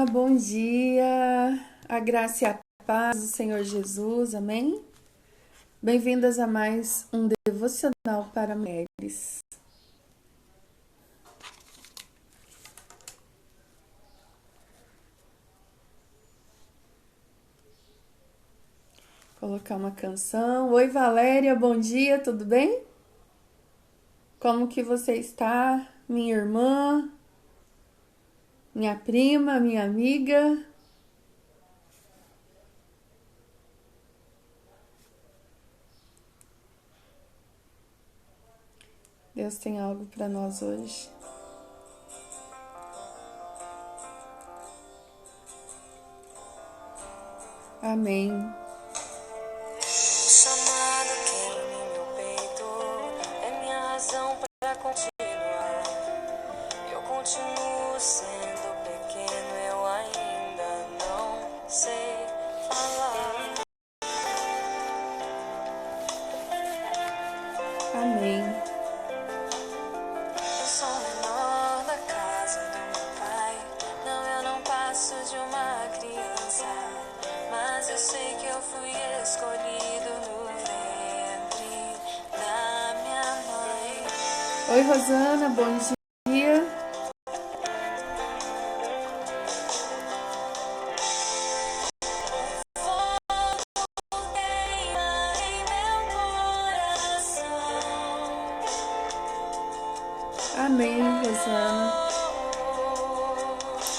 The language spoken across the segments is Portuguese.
Bom dia, a graça e a paz do Senhor Jesus, amém? Bem-vindas a mais um devocional para mulheres. Colocar uma canção. Oi, Valéria, bom dia, tudo bem? Como que você está, minha irmã, minha prima, minha amiga? Deus tem algo para nós hoje. Amém. O chamado queima em meu peito, é minha razão para continuar. Eu continuo sendo pequeno, eu ainda não sei falar. Amém. Eu sou o menor da casa do meu pai. Não, eu não passo de uma criança, mas eu sei que eu fui escolhido no ventre da minha mãe. Oi, Rosana, bom dia. Fogo queima em meu coração. Amém, Rosana.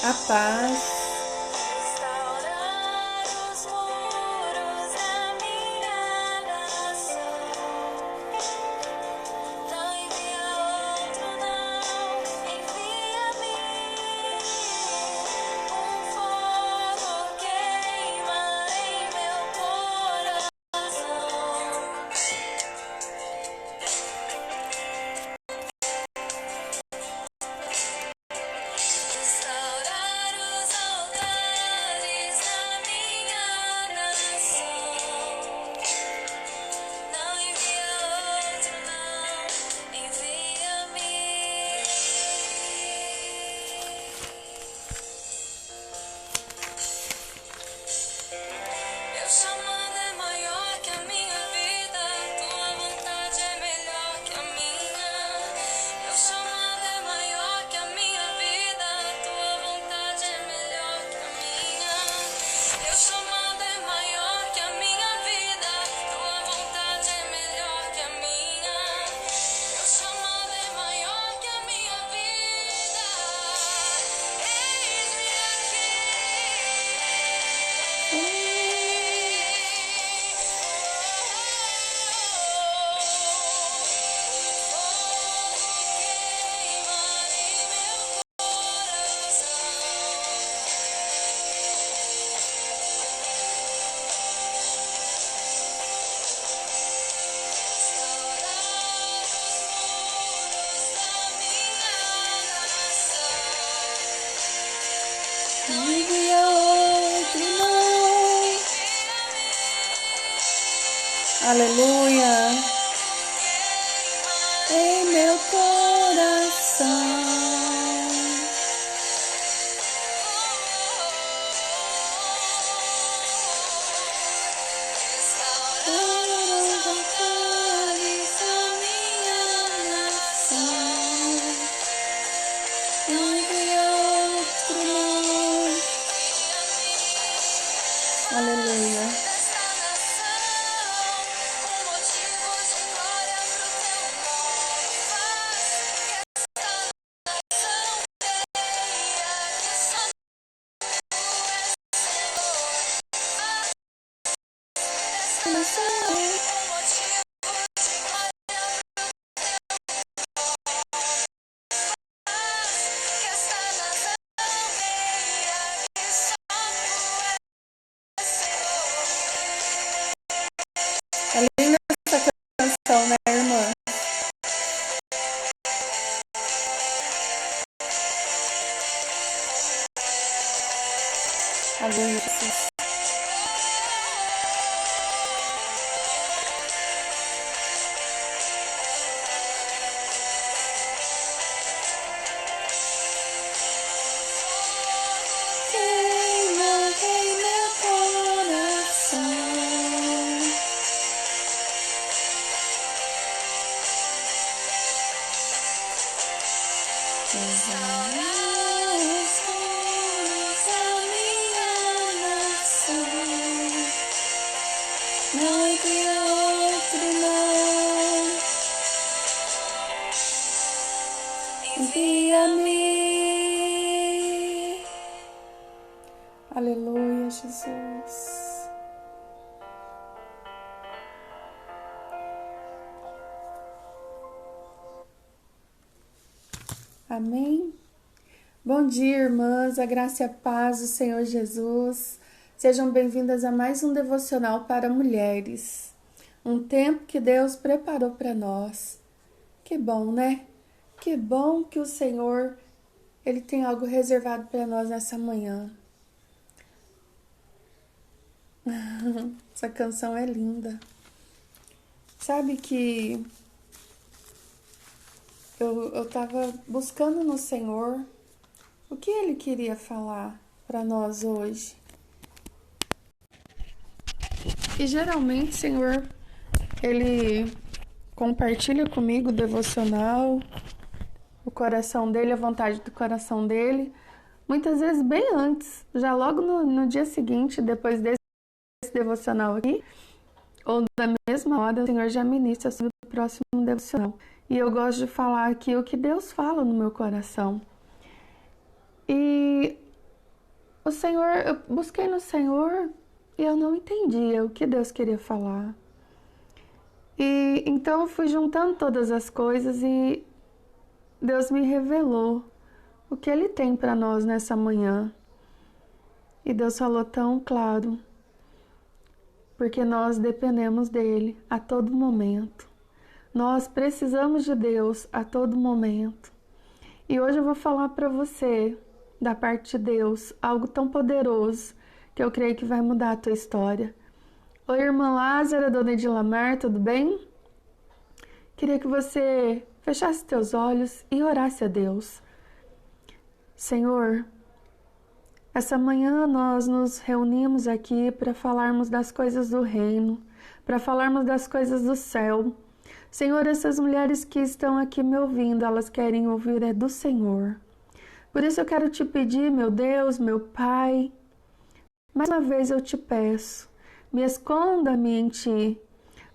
A paz. Restaurar os muros da minha nação. Não envia outro, não envia a mim. Fogo queima em meu coração. Restaurar os altares da minha nação. Não envia outro, não envia-me. Meu chamado é maior que a minha vida, tua vontade é melhor que a minha. Meu chamado é maior que a minha vida, tua vontade é melhor que a minha. Meu chamado é maior que a minha vida, tua vontade é melhor que a minha. Meu chamado é maior que a minha vida. Eis-me Não envia outro, não. Aleluia. Em meu coração. Os altares da minha nação. Não envia outro, não. Aleluia. desta nação, motivo de glória pro teu nome. Faz que esta nação creia que só tu és Senhor. Faz desta nação, motivo de glória pro teu nome. Faz que esta nação creia que só tu és Senhor. É linda essa canção, né, irmã? Aleluia, Jesus. Restaurar os rumos da minha nação. Não havia outro não. Envia-me. Aleluia, Jesus. Amém. Bom dia, irmãs, a graça e a paz do Senhor Jesus. Sejam bem-vindas a mais um devocional para mulheres. Um tempo que Deus preparou para nós. Que bom, né? Que bom que o Senhor, Ele tem algo reservado para nós nessa manhã. Essa canção é linda. Sabe que eu estava buscando no Senhor o que Ele queria falar para nós hoje. E geralmente o Senhor, Ele compartilha comigo o devocional, o coração dele, a vontade do coração dele, muitas vezes bem antes, já logo no dia seguinte, depois desse devocional aqui, ou da mesma hora, o Senhor já ministra sobre o próximo devocional. E eu gosto de falar aqui o que Deus fala no meu coração. E o Senhor, eu busquei no Senhor e eu não entendia o que Deus queria falar. E então eu fui juntando todas as coisas e Deus me revelou o que Ele tem para nós nessa manhã. E Deus falou tão claro, porque nós dependemos dEle a todo momento. Nós precisamos de Deus a todo momento. E hoje eu vou falar para você, da parte de Deus, algo tão poderoso que eu creio que vai mudar a tua história. Oi, irmã Lázara, dona Edilamar, tudo bem? Queria que você fechasse teus olhos e orasse a Deus. Senhor, essa manhã nós nos reunimos aqui para falarmos das coisas do reino, para falarmos das coisas do céu. Senhor, essas mulheres que estão aqui me ouvindo, elas querem ouvir é do Senhor. Por isso eu quero te pedir, meu Deus, meu Pai, mais uma vez eu te peço, me esconda-me em Ti,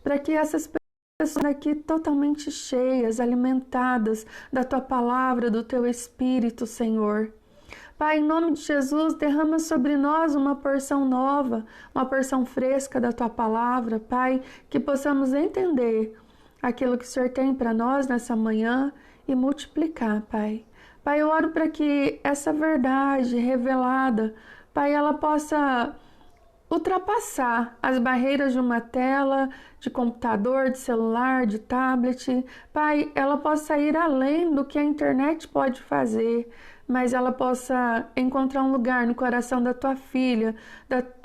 para que essas pessoas aqui totalmente cheias, alimentadas da Tua palavra, do Teu Espírito, Senhor. Pai, em nome de Jesus, derrama sobre nós uma porção nova, uma porção fresca da Tua palavra, Pai, que possamos entender aquilo que o Senhor tem para nós nessa manhã e multiplicar, Pai. Pai, eu oro para que essa verdade revelada, Pai, ela possa ultrapassar as barreiras de uma tela, de computador, de celular, de tablet. Pai, ela possa ir além do que a internet pode fazer, mas ela possa encontrar um lugar no coração da tua filha,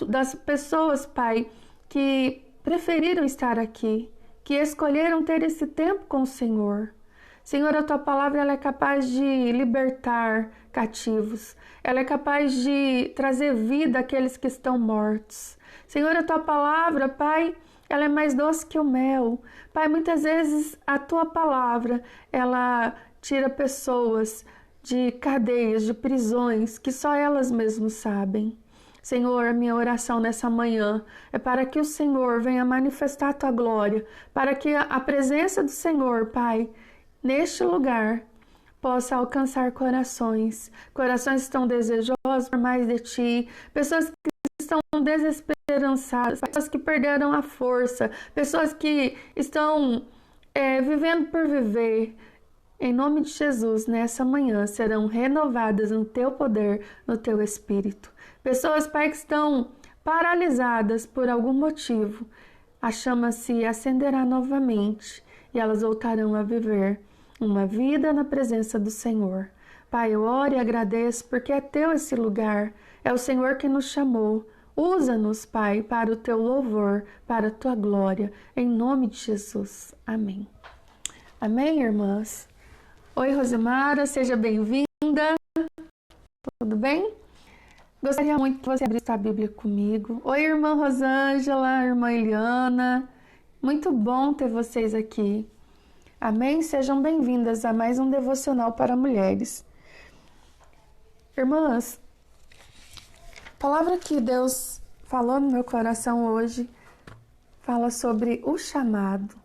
das pessoas, Pai, que preferiram estar aqui, que escolheram ter esse tempo com o Senhor. Senhor, a Tua palavra ela é capaz de libertar cativos. Ela é capaz de trazer vida àqueles que estão mortos. Senhor, a Tua palavra, Pai, ela é mais doce que o mel. Pai, muitas vezes a Tua palavra, ela tira pessoas de cadeias, de prisões, que só elas mesmas sabem. Senhor, a minha oração nessa manhã é para que o Senhor venha manifestar a Tua glória, para que a presença do Senhor, Pai, neste lugar, possa alcançar corações que estão desejosos por mais de Ti, pessoas que estão desesperançadas, pessoas que perderam a força, pessoas que estão vivendo por viver. Em nome de Jesus, nessa manhã, serão renovadas no Teu poder, no Teu Espírito. Pessoas, Pai, que estão paralisadas por algum motivo, a chama se acenderá novamente e elas voltarão a viver uma vida na presença do Senhor. Pai, eu oro e agradeço porque é Teu esse lugar, é o Senhor que nos chamou. Usa-nos, Pai, para o Teu louvor, para a Tua glória, em nome de Jesus. Amém. Amém, irmãs? Oi, Rosemara, seja bem-vinda. Tudo bem? Gostaria muito que você abrisse a Bíblia comigo. Oi, irmã Rosângela, irmã Eliana. Muito bom ter vocês aqui. Amém? Sejam bem-vindas a mais um devocional para mulheres. Irmãs, a palavra que Deus falou no meu coração hoje fala sobre o chamado.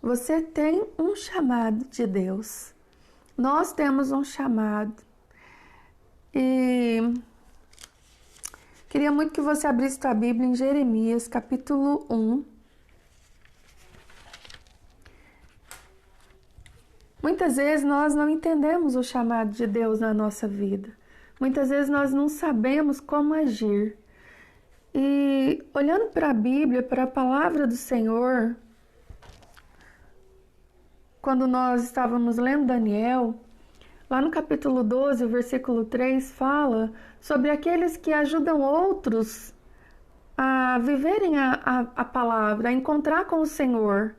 Você tem um chamado de Deus. Nós temos um chamado. E queria muito que você abrisse sua Bíblia em Jeremias, capítulo 1. Muitas vezes nós não entendemos o chamado de Deus na nossa vida. Muitas vezes nós não sabemos como agir. E olhando para a Bíblia, para a palavra do Senhor, quando nós estávamos lendo Daniel, lá no capítulo 12, o versículo 3, fala sobre aqueles que ajudam outros a viverem a palavra, a encontrar com o Senhor.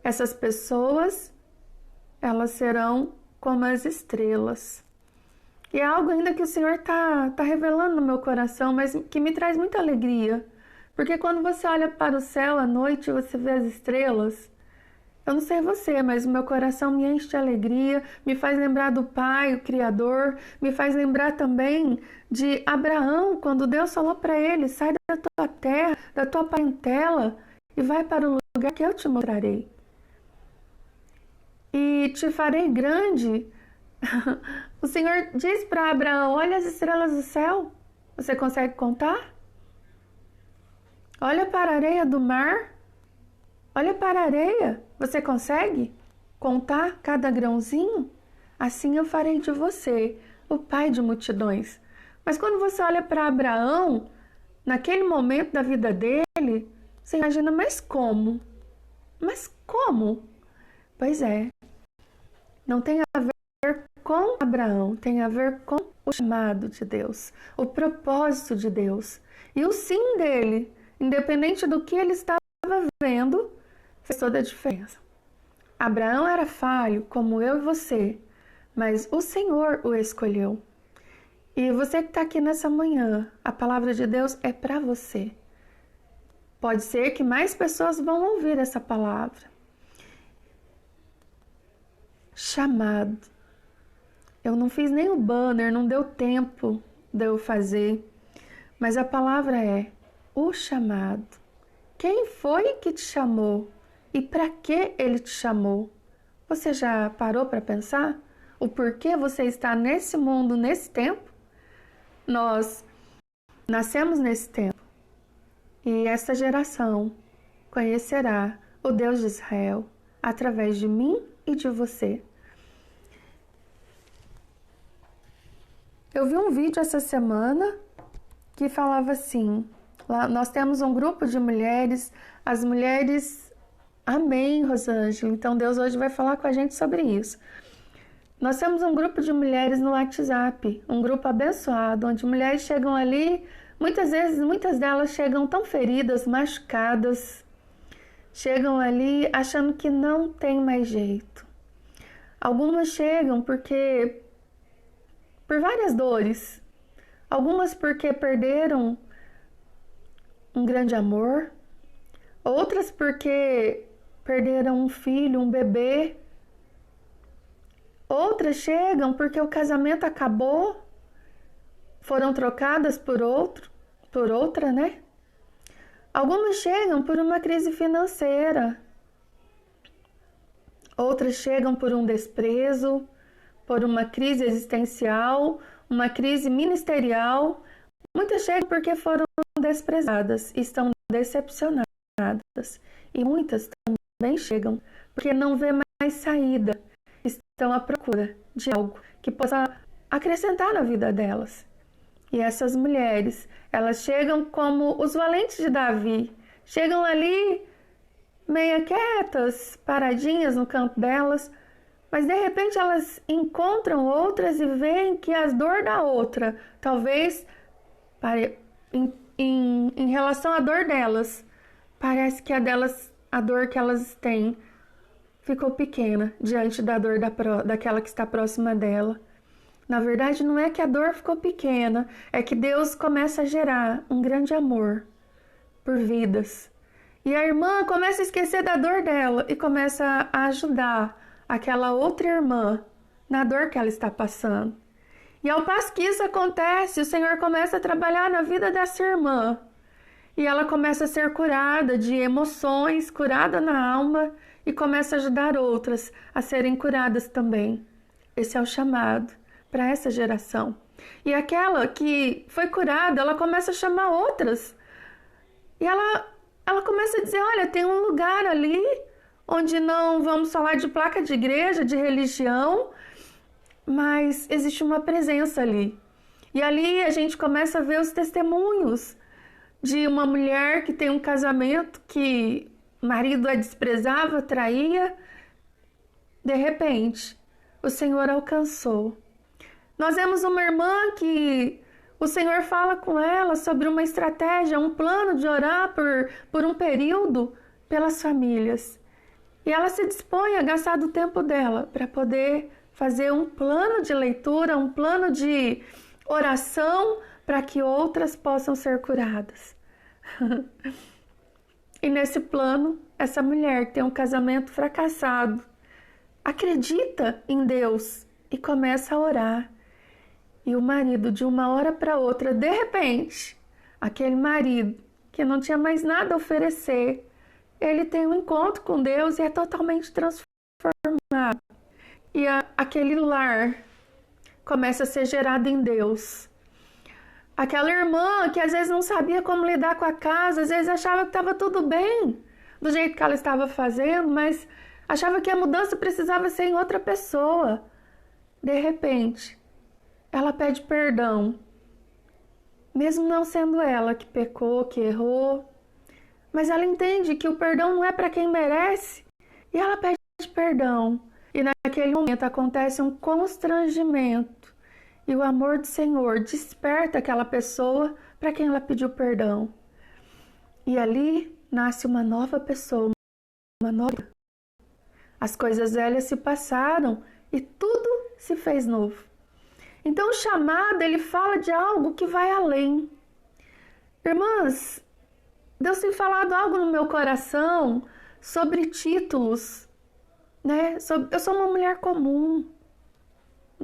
Essas pessoas, elas serão como as estrelas. E é algo ainda que o Senhor está revelando no meu coração, mas que me traz muita alegria. Porque quando você olha para o céu à noite e você vê as estrelas, eu não sei você, mas o meu coração me enche de alegria, me faz lembrar do Pai, o Criador, me faz lembrar também de Abraão, quando Deus falou para ele: sai da tua terra, da tua parentela e vai para o lugar que eu te mostrarei. E te farei grande. O Senhor diz para Abraão: olha as estrelas do céu. Você consegue contar? Olha para a areia do mar. Olha para a areia. Você consegue contar cada grãozinho? Assim eu farei de você o pai de multidões. Mas quando você olha para Abraão, naquele momento da vida dele, você imagina: mas como? Mas como? Pois é. Não tem a ver com Abraão, tem a ver com o chamado de Deus, o propósito de Deus. E o sim dele, independente do que ele estava vendo, fez toda a diferença. Abraão era falho, como eu e você, mas o Senhor o escolheu. E você que está aqui nessa manhã, a palavra de Deus é para você. Pode ser que mais pessoas vão ouvir essa palavra. Chamado. Eu não fiz nem o banner, não deu tempo de eu fazer, mas a palavra é o chamado. Quem foi que te chamou e para que ele te chamou? Você já parou para pensar o porquê você está nesse mundo, nesse tempo? Nós nascemos nesse tempo e essa geração conhecerá o Deus de Israel através de mim e de você. Eu vi um vídeo essa semana que falava assim: lá, nós temos um grupo de mulheres, as mulheres... Amém, Rosângela. Então Deus hoje vai falar com a gente sobre isso. Nós temos um grupo de mulheres no WhatsApp, um grupo abençoado, onde mulheres chegam ali, muitas vezes, muitas delas chegam tão feridas, machucadas, chegam ali achando que não tem mais jeito. Algumas chegam por várias dores. Algumas porque perderam um grande amor. Outras porque perderam um filho, um bebê. Outras chegam porque o casamento acabou. Foram trocadas por outra, né? Algumas chegam por uma crise financeira. Outras chegam por um desprezo, por uma crise existencial, uma crise ministerial. Muitas chegam porque foram desprezadas, estão decepcionadas. E muitas também chegam porque não vê mais saída, estão à procura de algo que possa acrescentar na vida delas. E essas mulheres, elas chegam como os valentes de Davi, chegam ali meia quietas, paradinhas no canto delas, mas de repente elas encontram outras e veem que as dor da outra, talvez em relação à dor delas, parece que a dor que elas têm ficou pequena diante da dor daquela que está próxima dela. Na verdade, não é que a dor ficou pequena, é que Deus começa a gerar um grande amor por vidas. E a irmã começa a esquecer da dor dela e começa a ajudar aquela outra irmã na dor que ela está passando. E ao passo que isso acontece, o Senhor começa a trabalhar na vida dessa irmã. E ela começa a ser curada de emoções, curada na alma, e começa a ajudar outras a serem curadas também. Esse é o chamado para essa geração. E aquela que foi curada, ela começa a chamar outras. E ela começa a dizer, olha, tem um lugar ali onde não vamos falar de placa de igreja, de religião, mas existe uma presença ali. E ali a gente começa a ver os testemunhos de uma mulher que tem um casamento que o marido a desprezava, traía. De repente, o Senhor alcançou. Nós vemos uma irmã que o Senhor fala com ela sobre uma estratégia, um plano de orar por um período pelas famílias. E ela se dispõe a gastar do tempo dela para poder fazer um plano de leitura, um plano de oração para que outras possam ser curadas. E nesse plano, essa mulher que tem um casamento fracassado acredita em Deus e começa a orar. E o marido, de uma hora para outra, de repente, aquele marido que não tinha mais nada a oferecer, ele tem um encontro com Deus e é totalmente transformado. E aquele lar começa a ser gerado em Deus. Aquela irmã que às vezes não sabia como lidar com a casa, às vezes achava que estava tudo bem do jeito que ela estava fazendo, mas achava que a mudança precisava ser em outra pessoa. De repente, ela pede perdão, mesmo não sendo ela que pecou, que errou, mas ela entende que o perdão não é para quem merece, e ela pede perdão. E naquele momento acontece um constrangimento, e o amor do Senhor desperta aquela pessoa para quem ela pediu perdão. E ali nasce uma nova pessoa, uma nova. As coisas velhas se passaram e tudo se fez novo. Então o chamado, ele fala de algo que vai além. Irmãs, Deus tem falado algo no meu coração sobre títulos, né? Eu sou uma mulher comum,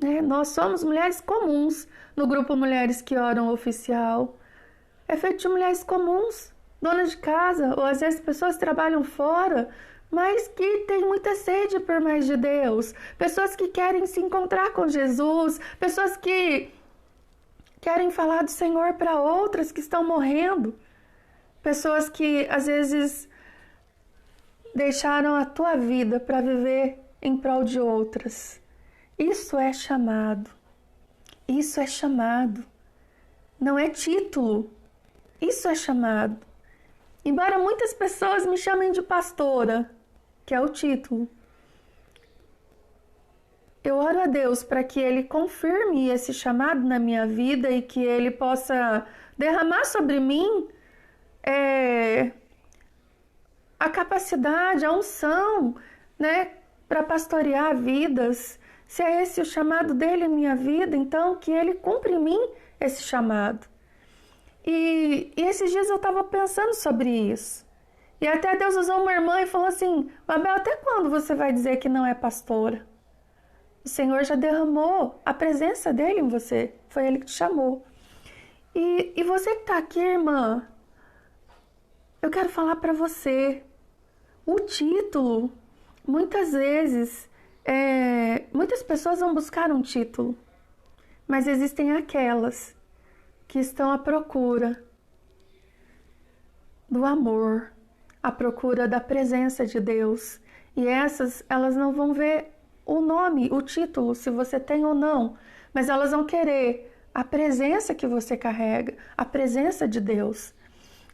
né? Nós somos mulheres comuns no grupo Mulheres que Oram Oficial. É feito de mulheres comuns, donas de casa, ou às vezes pessoas que trabalham fora, mas que têm muita sede por mais de Deus, pessoas que querem se encontrar com Jesus, pessoas que querem falar do Senhor para outras que estão morrendo, pessoas que às vezes deixaram a tua vida para viver em prol de outras. Isso é chamado. Isso é chamado. Não é título. Isso é chamado. Embora muitas pessoas me chamem de pastora, que é o título, eu oro a Deus para que Ele confirme esse chamado na minha vida e que Ele possa derramar sobre mim a capacidade, a unção, né, para pastorear vidas. Se é esse o chamado dele em minha vida, então que Ele cumpra em mim esse chamado. E esses dias eu estava pensando sobre isso. E até Deus usou uma irmã e falou assim, Mabel, até quando você vai dizer que não é pastora? O Senhor já derramou a presença dele em você. Foi Ele que te chamou. E você que está aqui, irmã, eu quero falar para você. O título, muitas vezes, muitas pessoas vão buscar um título. Mas existem aquelas que estão à procura do amor, à procura da presença de Deus. E essas, elas não vão ver o nome, o título, se você tem ou não, mas elas vão querer a presença que você carrega, a presença de Deus.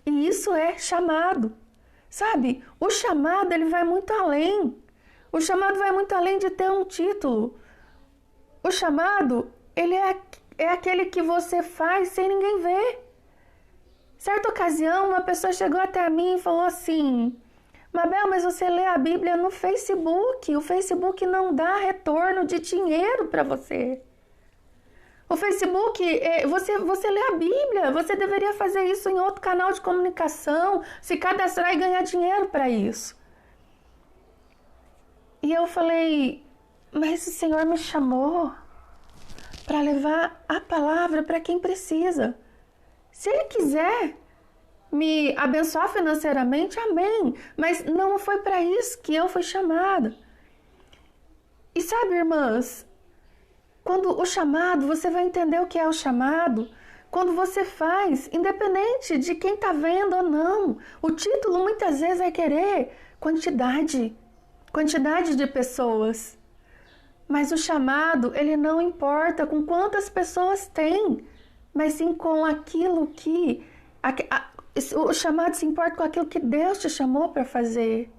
E isso é chamado. Sabe, o chamado, ele vai muito além. O chamado vai muito além de ter um título. O chamado, ele é aquele que você faz sem ninguém ver. Certa ocasião, uma pessoa chegou até mim e falou assim, Mabel, mas você lê a Bíblia no Facebook. O Facebook não dá retorno de dinheiro para você. O Facebook, você lê a Bíblia, você deveria fazer isso em outro canal de comunicação, se cadastrar e ganhar dinheiro para isso. E eu falei, mas o Senhor me chamou para levar a palavra para quem precisa. Se Ele quiser me abençoar financeiramente, amém. Mas não foi para isso que eu fui chamada. E sabe, irmãs, quando o chamado, você vai entender o que é o chamado quando você faz, independente de quem está vendo ou não. O título muitas vezes é querer quantidade de pessoas. Mas o chamado, ele não importa com quantas pessoas tem, mas sim com aquilo que... O chamado se importa com aquilo que Deus te chamou para fazer.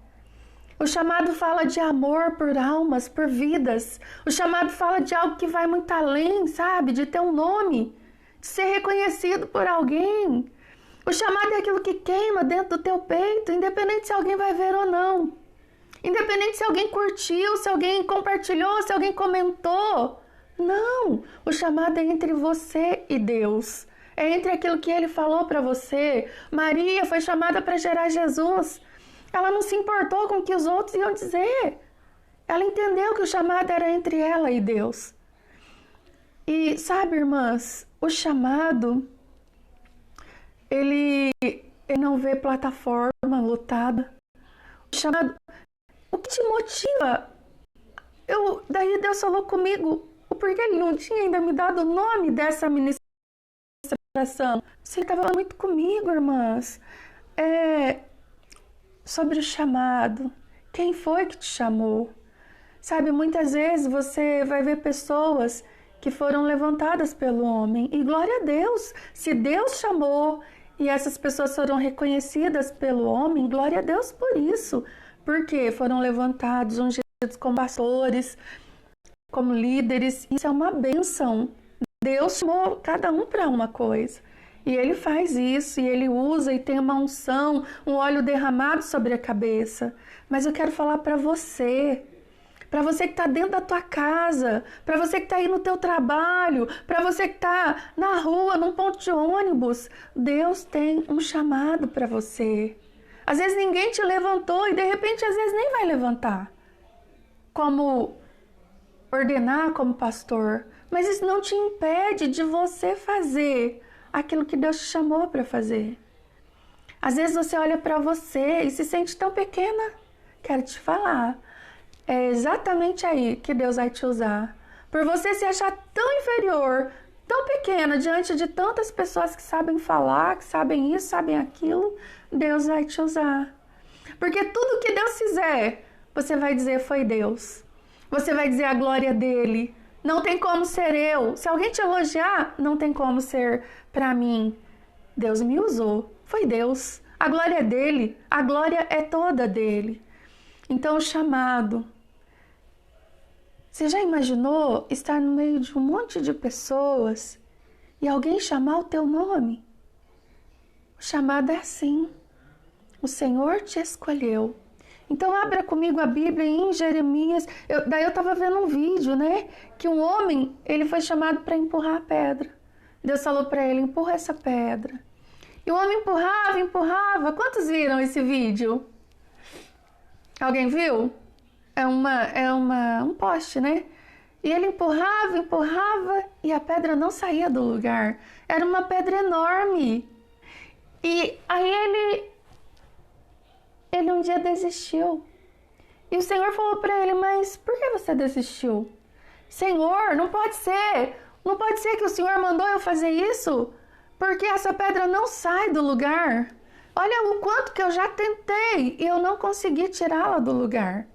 O chamado fala de amor por almas, por vidas. O chamado fala de algo que vai muito além, sabe? De ter um nome, de ser reconhecido por alguém. O chamado é aquilo que queima dentro do teu peito, independente se alguém vai ver ou não. Independente se alguém curtiu, se alguém compartilhou, se alguém comentou. Não, o chamado é entre você e Deus. É entre aquilo que Ele falou para você. Maria foi chamada para gerar Jesus. Ela não se importou com o que os outros iam dizer. Ela entendeu que o chamado era entre ela e Deus. E sabe, irmãs, o chamado, ele não vê plataforma lotada. O chamado, o que te motiva? Daí Deus falou comigo, porque Ele não tinha ainda me dado o nome dessa ministração. Você estava falando muito comigo, irmãs. Sobre o chamado. Quem foi que te chamou? Sabe, muitas vezes você vai ver pessoas que foram levantadas pelo homem. E glória a Deus, se Deus chamou e essas pessoas foram reconhecidas pelo homem, glória a Deus por isso. Porque foram levantados, ungidos como pastores, como líderes. Isso é uma bênção. Deus chamou cada um para uma coisa. E Ele faz isso, e Ele usa e tem uma unção, um óleo derramado sobre a cabeça. Mas eu quero falar para você que está dentro da tua casa, para você que está aí no teu trabalho, para você que está na rua, num ponto de ônibus. Deus tem um chamado para você. Às vezes ninguém te levantou e de repente às vezes nem vai levantar. Como ordenar como pastor. Mas isso não te impede de você fazer aquilo que Deus te chamou para fazer. Às vezes você olha para você e se sente tão pequena. Quero te falar, é exatamente aí que Deus vai te usar. Por você se achar tão inferior, tão pequena diante de tantas pessoas que sabem falar, que sabem isso, sabem aquilo, Deus vai te usar. Porque tudo que Deus fizer, você vai dizer foi Deus. Você vai dizer a glória dele. Não tem como ser eu. Se alguém te elogiar, não tem como ser para mim. Deus me usou. Foi Deus. A glória é dele. A glória é toda dele. Então, o chamado. Você já imaginou estar no meio de um monte de pessoas e alguém chamar o teu nome? O chamado é assim. O Senhor te escolheu. Então abra comigo a Bíblia em Jeremias. Daí eu estava vendo um vídeo, né? Que um homem, ele foi chamado para empurrar a pedra. Deus falou para ele, empurra essa pedra. E o homem empurrava, empurrava. Quantos viram esse vídeo? Alguém viu? É um poste, né? E ele empurrava, empurrava e a pedra não saía do lugar. Era uma pedra enorme. E aí ele um dia desistiu. E o Senhor falou para ele, mas por que você desistiu? Senhor, não pode ser. Não pode ser que o Senhor mandou eu fazer isso. Porque essa pedra não sai do lugar. Olha o quanto que eu já tentei e eu não consegui tirá-la do lugar.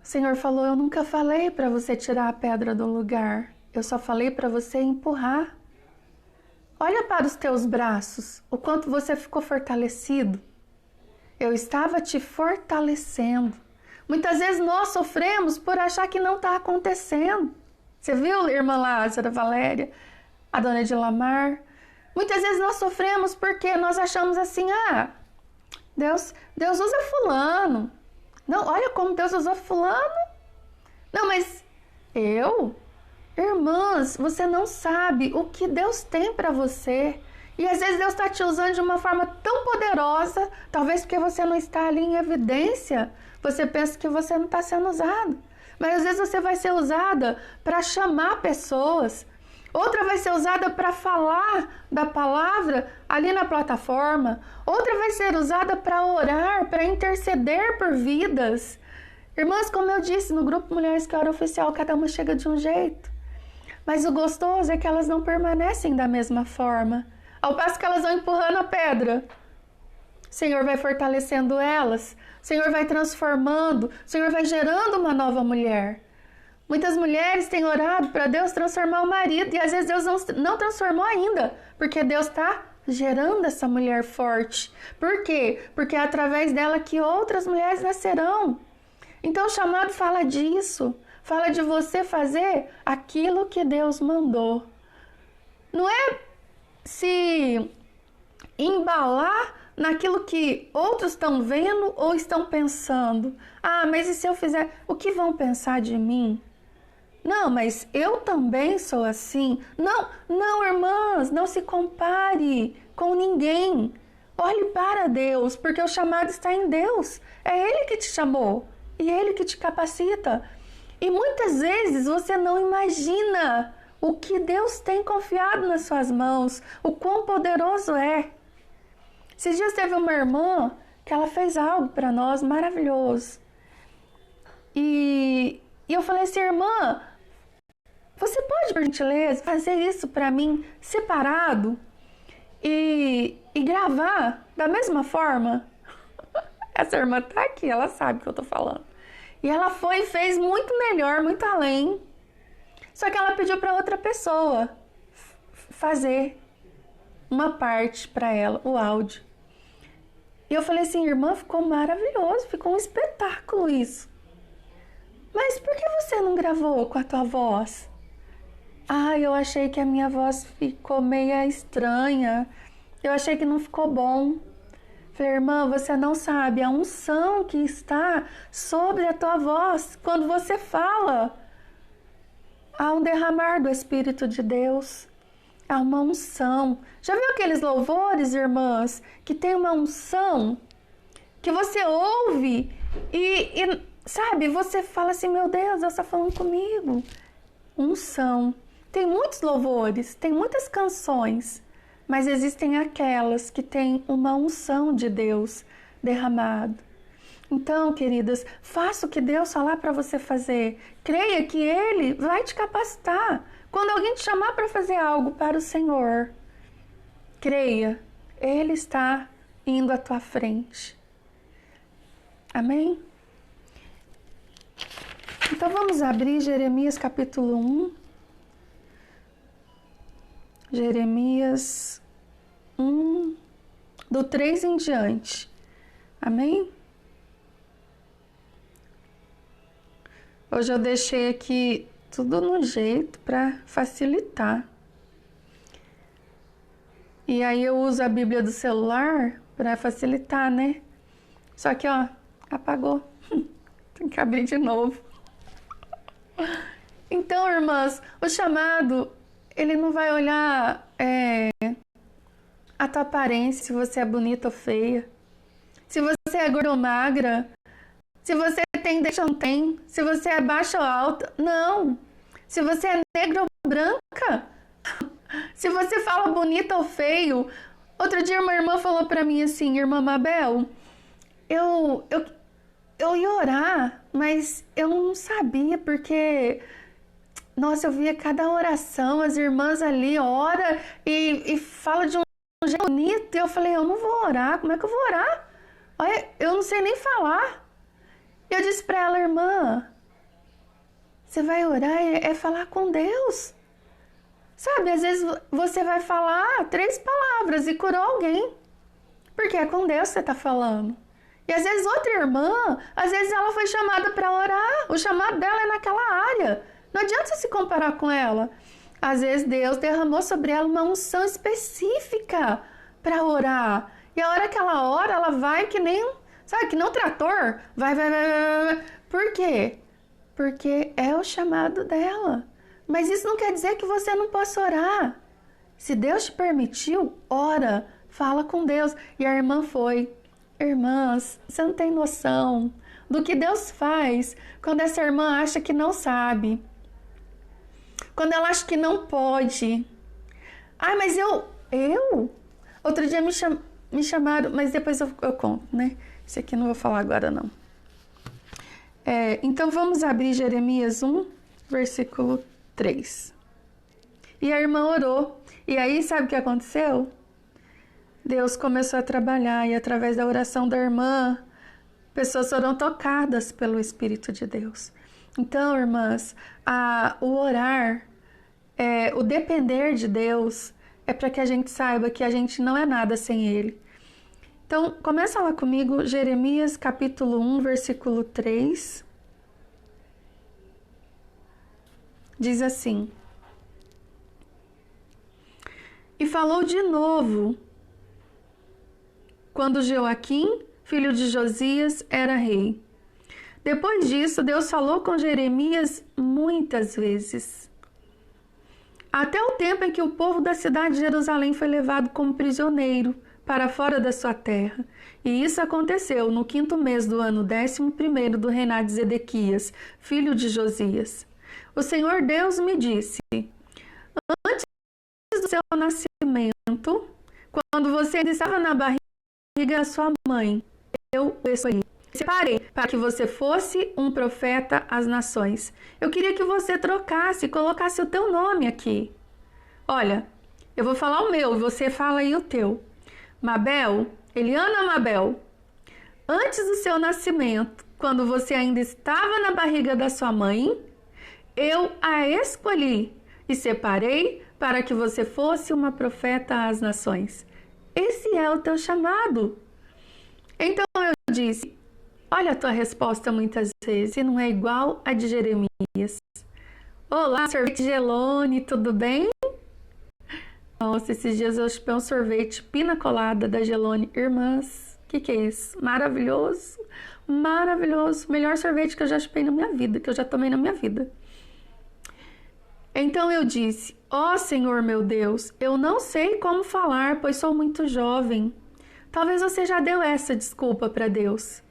O Senhor falou, eu nunca falei para você tirar a pedra do lugar. Eu só falei para você empurrar. Olha para os teus braços, o quanto você ficou fortalecido. Eu estava te fortalecendo. Muitas vezes nós sofremos por achar que não está acontecendo. Você viu, irmã Lázara, Valéria, a dona Edilamar? Muitas vezes nós sofremos porque nós achamos assim, Deus usa fulano. Não, olha como Deus usou fulano. Não, mas eu Irmãs, você não sabe o que Deus tem para você. E às vezes Deus está te usando de uma forma tão poderosa, talvez porque você não está ali em evidência, você pensa que você não está sendo usado. Mas às vezes você vai ser usada para chamar pessoas. Outra vai ser usada para falar da palavra ali na plataforma. Outra vai ser usada para orar, para interceder por vidas. Irmãs, como eu disse, no grupo Mulheres que Oram Oficial, cada uma chega de um jeito. Mas o gostoso é que elas não permanecem da mesma forma. Ao passo que elas vão empurrando a pedra, o Senhor vai fortalecendo elas, o Senhor vai transformando, o Senhor vai gerando uma nova mulher. Muitas mulheres têm orado para Deus transformar o marido e às vezes Deus não transformou ainda, porque Deus está gerando essa mulher forte. Por quê? Porque é através dela que outras mulheres nascerão. Então o chamado fala disso, fala de você fazer aquilo que Deus mandou. Não é se embalar naquilo que outros estão vendo ou estão pensando. Ah, mas e se eu fizer? O que vão pensar de mim? Não, mas eu também sou assim. Não, irmãs, não se compare com ninguém. Olhe para Deus, porque o chamado está em Deus. É Ele que te chamou e Ele que te capacita. E muitas vezes você não imagina o que Deus tem confiado nas suas mãos, o quão poderoso é. Esses dias teve uma irmã que ela fez algo para nós maravilhoso. E eu falei assim, irmã, você pode, por gentileza, fazer isso para mim separado e gravar da mesma forma? Essa irmã tá aqui, ela sabe o que eu tô falando. E ela foi e fez muito melhor, muito além. Só que ela pediu para outra pessoa fazer uma parte para ela, o áudio. E eu falei assim, irmã, ficou maravilhoso, ficou um espetáculo isso. Mas por que você não gravou com a tua voz? Ah, eu achei que a minha voz ficou meia estranha. Eu achei que não ficou bom. Falei, irmã, você não sabe a unção que está sobre a tua voz quando você fala. Há um derramar do Espírito de Deus. Há uma unção. Já viu aqueles louvores, irmãs, que tem uma unção que você ouve e sabe, você fala assim, meu Deus, Deus está falando comigo. Unção. Tem muitos louvores, tem muitas canções, mas existem aquelas que têm uma unção de Deus derramado. Então, queridas, faça o que Deus falar para você fazer. Creia que Ele vai te capacitar. Quando alguém te chamar para fazer algo para o Senhor, creia, Ele está indo à tua frente. Amém? Então vamos abrir Jeremias capítulo 1. Jeremias 1, do 3 em diante. Amém? Hoje eu deixei aqui tudo no jeito para facilitar. E aí eu uso a Bíblia do celular para facilitar, né? Só que, ó, apagou. Tem que abrir de novo. Então, irmãs, o chamado, ele não vai olhar a tua aparência, se você é bonita ou feia, se você é gorda ou magra, se você tem dente ou não tem, se você é baixa ou alta. Não. Se você é negra ou branca, se você fala bonita ou feio. Outro dia uma irmã falou pra mim assim, irmã Mabel, eu ia orar, mas eu não sabia porque, nossa, eu via cada oração, as irmãs ali oram e falam de um jeito bonito, e eu falei, eu não vou orar, como é que eu vou orar? Olha, eu não sei nem falar. Eu disse pra ela, irmã, você vai orar é falar com Deus. Sabe, às vezes você vai falar 3 palavras e curou alguém, porque é com Deus que você está falando. E às vezes outra irmã, às vezes ela foi chamada para orar, o chamado dela é naquela área. Não adianta você se comparar com ela. Às vezes Deus derramou sobre ela uma unção específica para orar. E a hora que ela ora, ela vai que nem, sabe, que não trator. Vai. Por quê? Porque é o chamado dela. Mas isso não quer dizer que você não possa orar. Se Deus te permitiu, ora, fala com Deus. E a irmã foi. Irmãs, você não tem noção do que Deus faz quando essa irmã acha que não sabe. Quando ela acha que não pode. Ah, mas eu? Outro dia me chamaram, mas depois eu conto, né? Isso aqui eu não vou falar agora, não. Então vamos abrir Jeremias 1, versículo 3. E a irmã orou. E aí, sabe o que aconteceu? Deus começou a trabalhar e através da oração da irmã, pessoas foram tocadas pelo Espírito de Deus. Então, irmãs, o orar, o depender de Deus, é para que a gente saiba que a gente não é nada sem Ele. Então, começa lá comigo, Jeremias capítulo 1, versículo 3. Diz assim: E falou de novo, quando Joaquim, filho de Josias, era rei. Depois disso, Deus falou com Jeremias muitas vezes, até o tempo em que o povo da cidade de Jerusalém foi levado como prisioneiro para fora da sua terra. E isso aconteceu no 5º mês do ano 11º do reinado de Zedequias, filho de Josias. O Senhor Deus me disse: antes do seu nascimento, quando você ainda estava na barriga da sua mãe, eu o escolhi. Separei para que você fosse um profeta às nações. Eu queria que você trocasse, colocasse o teu nome aqui. Olha, eu vou falar o meu, você fala aí o teu. Mabel, Eliana Mabel, antes do seu nascimento, quando você ainda estava na barriga da sua mãe, eu a escolhi e separei para que você fosse uma profeta às nações. Esse é o teu chamado. Então eu disse: olha a tua resposta muitas vezes, e não é igual a de Jeremias. Olá, sorvete Gelone, tudo bem? Nossa, esses dias eu chupei um sorvete pina colada da Gelone. Irmãs, o que é isso? Maravilhoso, maravilhoso. Melhor sorvete que eu já chupei na minha vida, que eu já tomei na minha vida. Então eu disse: ó Senhor meu Deus, eu não sei como falar, pois sou muito jovem. Talvez você já deu essa desculpa para Deus.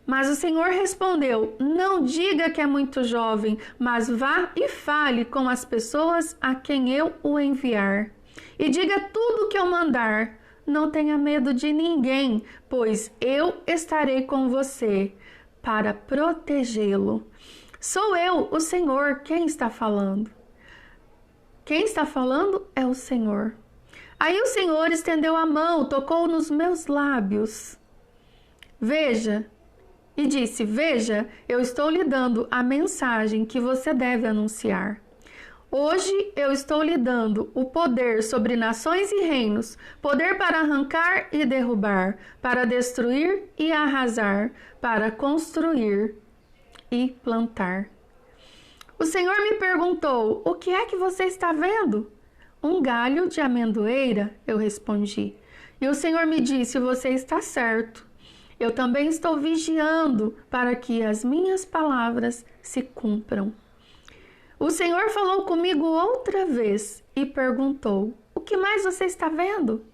Mas o Senhor respondeu: não diga que é muito jovem, mas vá e fale com as pessoas a quem eu o enviar. E diga tudo o que eu mandar. Não tenha medo de ninguém, pois eu estarei com você para protegê-lo. Sou eu, o Senhor, quem está falando. Quem está falando é o Senhor. Aí o Senhor estendeu a mão, tocou nos meus lábios. E disse: veja, eu estou lhe dando a mensagem que você deve anunciar. Hoje eu estou lhe dando o poder sobre nações e reinos, poder para arrancar e derrubar, para destruir e arrasar, para construir e plantar. O Senhor me perguntou: o que é que você está vendo? Um galho de amendoeira, eu respondi. E o Senhor me disse: você está certo. Eu também estou vigiando para que as minhas palavras se cumpram. O Senhor falou comigo outra vez e perguntou: o que mais você está vendo?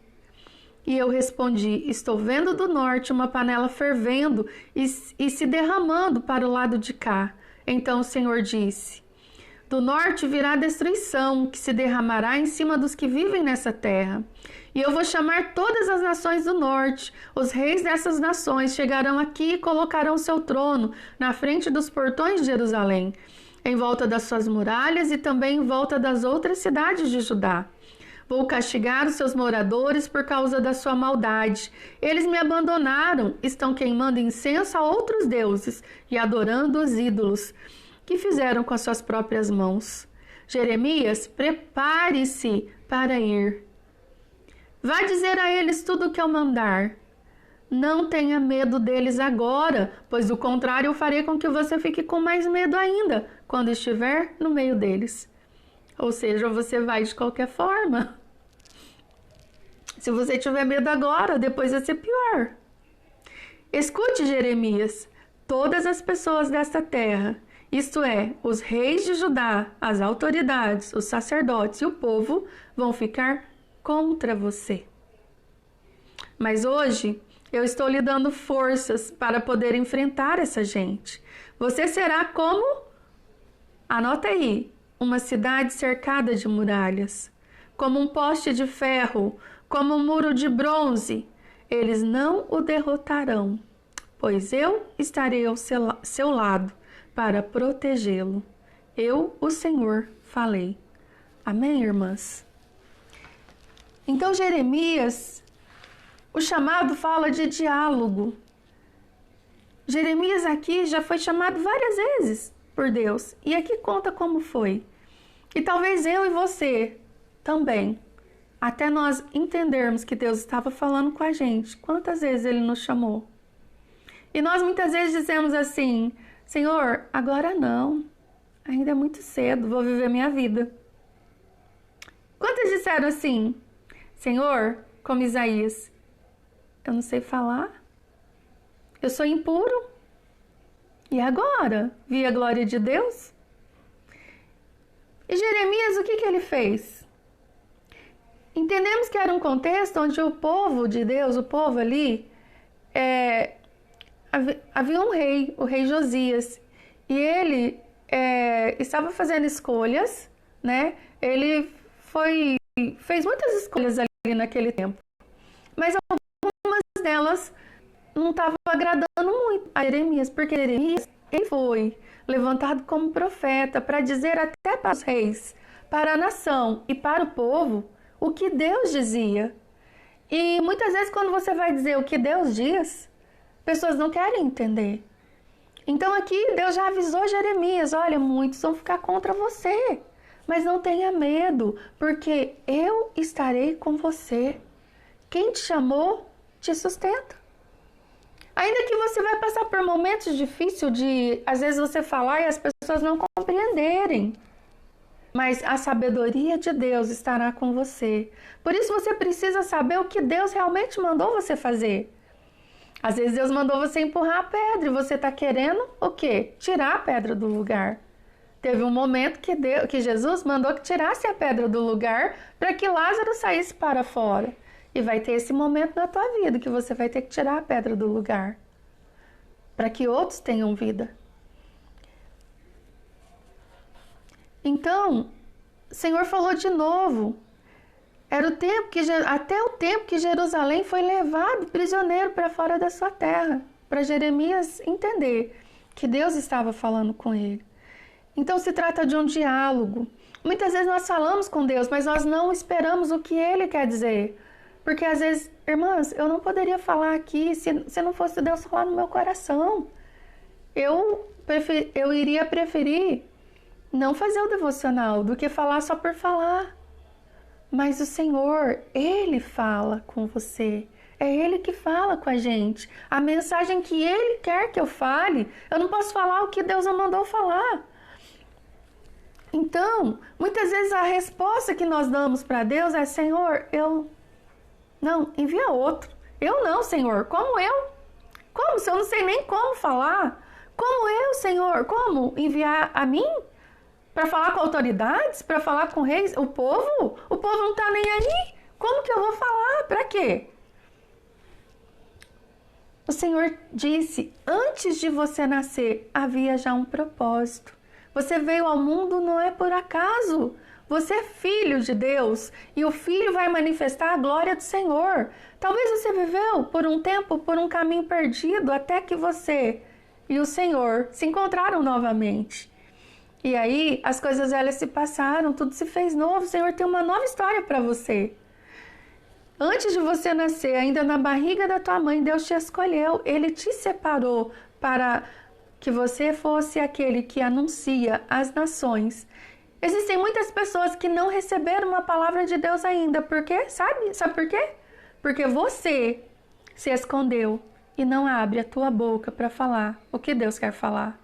E eu respondi: estou vendo do norte uma panela fervendo e se derramando para o lado de cá. Então o Senhor disse: do norte virá destruição, que se derramará em cima dos que vivem nessa terra. E eu vou chamar todas as nações do norte. Os reis dessas nações chegarão aqui e colocarão seu trono na frente dos portões de Jerusalém, em volta das suas muralhas e também em volta das outras cidades de Judá. Vou castigar os seus moradores por causa da sua maldade. Eles me abandonaram, estão queimando incenso a outros deuses e adorando os ídolos que fizeram com as suas próprias mãos. Jeremias, prepare-se para ir. Vá dizer a eles tudo o que eu mandar. Não tenha medo deles agora, pois do contrário eu farei com que você fique com mais medo ainda quando estiver no meio deles. Ou seja, você vai de qualquer forma. Se você tiver medo agora, depois vai ser pior. Escute, Jeremias, todas as pessoas desta terra Isto é, os reis de Judá, as autoridades, os sacerdotes e o povo vão ficar contra você. Mas hoje eu estou lhe dando forças para poder enfrentar essa gente. Você será como, anota aí, uma cidade cercada de muralhas, como um poste de ferro, como um muro de bronze. Eles não o derrotarão, pois eu estarei ao seu lado para protegê-lo. Eu, o Senhor, falei. Amém, irmãs? Então, Jeremias, o chamado fala de diálogo. Jeremias aqui já foi chamado várias vezes por Deus. E aqui conta como foi. E talvez eu e você também, até nós entendermos que Deus estava falando com a gente, quantas vezes Ele nos chamou. E nós muitas vezes dizemos assim, Senhor, agora não, ainda é muito cedo, vou viver minha vida. Quantas disseram assim, Senhor, como Isaías, eu não sei falar, eu sou impuro, e agora? Vi a glória de Deus? E Jeremias, o que ele fez? Entendemos que era um contexto onde o povo de Deus, o povo ali, havia um rei, o rei Josias, e ele estava fazendo escolhas, né? Ele fez muitas escolhas ali naquele tempo, mas algumas delas não estavam agradando muito a Jeremias, porque Jeremias ele foi levantado como profeta para dizer até para os reis, para a nação e para o povo o que Deus dizia. E muitas vezes quando você vai dizer o que Deus diz, pessoas não querem entender. Então aqui Deus já avisou Jeremias, olha, muitos vão ficar contra você, mas não tenha medo, porque eu estarei com você. Quem te chamou, te sustenta. Ainda que você vai passar por momentos difíceis de, às vezes, você falar e as pessoas não compreenderem. Mas a sabedoria de Deus estará com você. Por isso você precisa saber o que Deus realmente mandou você fazer. Às vezes Deus mandou você empurrar a pedra e você está querendo o quê? Tirar a pedra do lugar. Teve um momento que Jesus mandou que tirasse a pedra do lugar para que Lázaro saísse para fora. E vai ter esse momento na tua vida que você vai ter que tirar a pedra do lugar para que outros tenham vida. Então, o Senhor falou de novo. Era o tempo até o tempo que Jerusalém foi levado prisioneiro para fora da sua terra, para Jeremias entender que Deus estava falando com ele. Então se trata de um diálogo. Muitas vezes nós falamos com Deus, mas nós não esperamos o que Ele quer dizer. Porque às vezes, irmãs, eu não poderia falar aqui se não fosse Deus falar no meu coração. Eu iria preferir não fazer o devocional do que falar só por falar. Mas o Senhor, Ele fala com você. É Ele que fala com a gente. A mensagem que Ele quer que eu fale, eu não posso falar o que Deus não mandou falar. Então, muitas vezes a resposta que nós damos para Deus é, Senhor, não, envia outro. Eu não, Senhor. Como eu? Como? Se eu não sei nem como falar. Como eu, Senhor? Como? Enviar a mim? Para falar com autoridades? Para falar com reis? O povo? O povo não está nem aí. Como que eu vou falar? Para quê? O Senhor disse, antes de você nascer, havia já um propósito. Você veio ao mundo não é por acaso. Você é filho de Deus e o filho vai manifestar a glória do Senhor. Talvez você viveu por um tempo, por um caminho perdido, até que você e o Senhor se encontraram novamente. E aí as coisas velhas se passaram, tudo se fez novo. O Senhor tem uma nova história para você. Antes de você nascer, ainda na barriga da tua mãe, Deus te escolheu. Ele te separou para que você fosse aquele que anuncia às nações. Existem muitas pessoas que não receberam uma palavra de Deus ainda. Por quê? Sabe por quê? Porque você se escondeu e não abre a tua boca para falar o que Deus quer falar.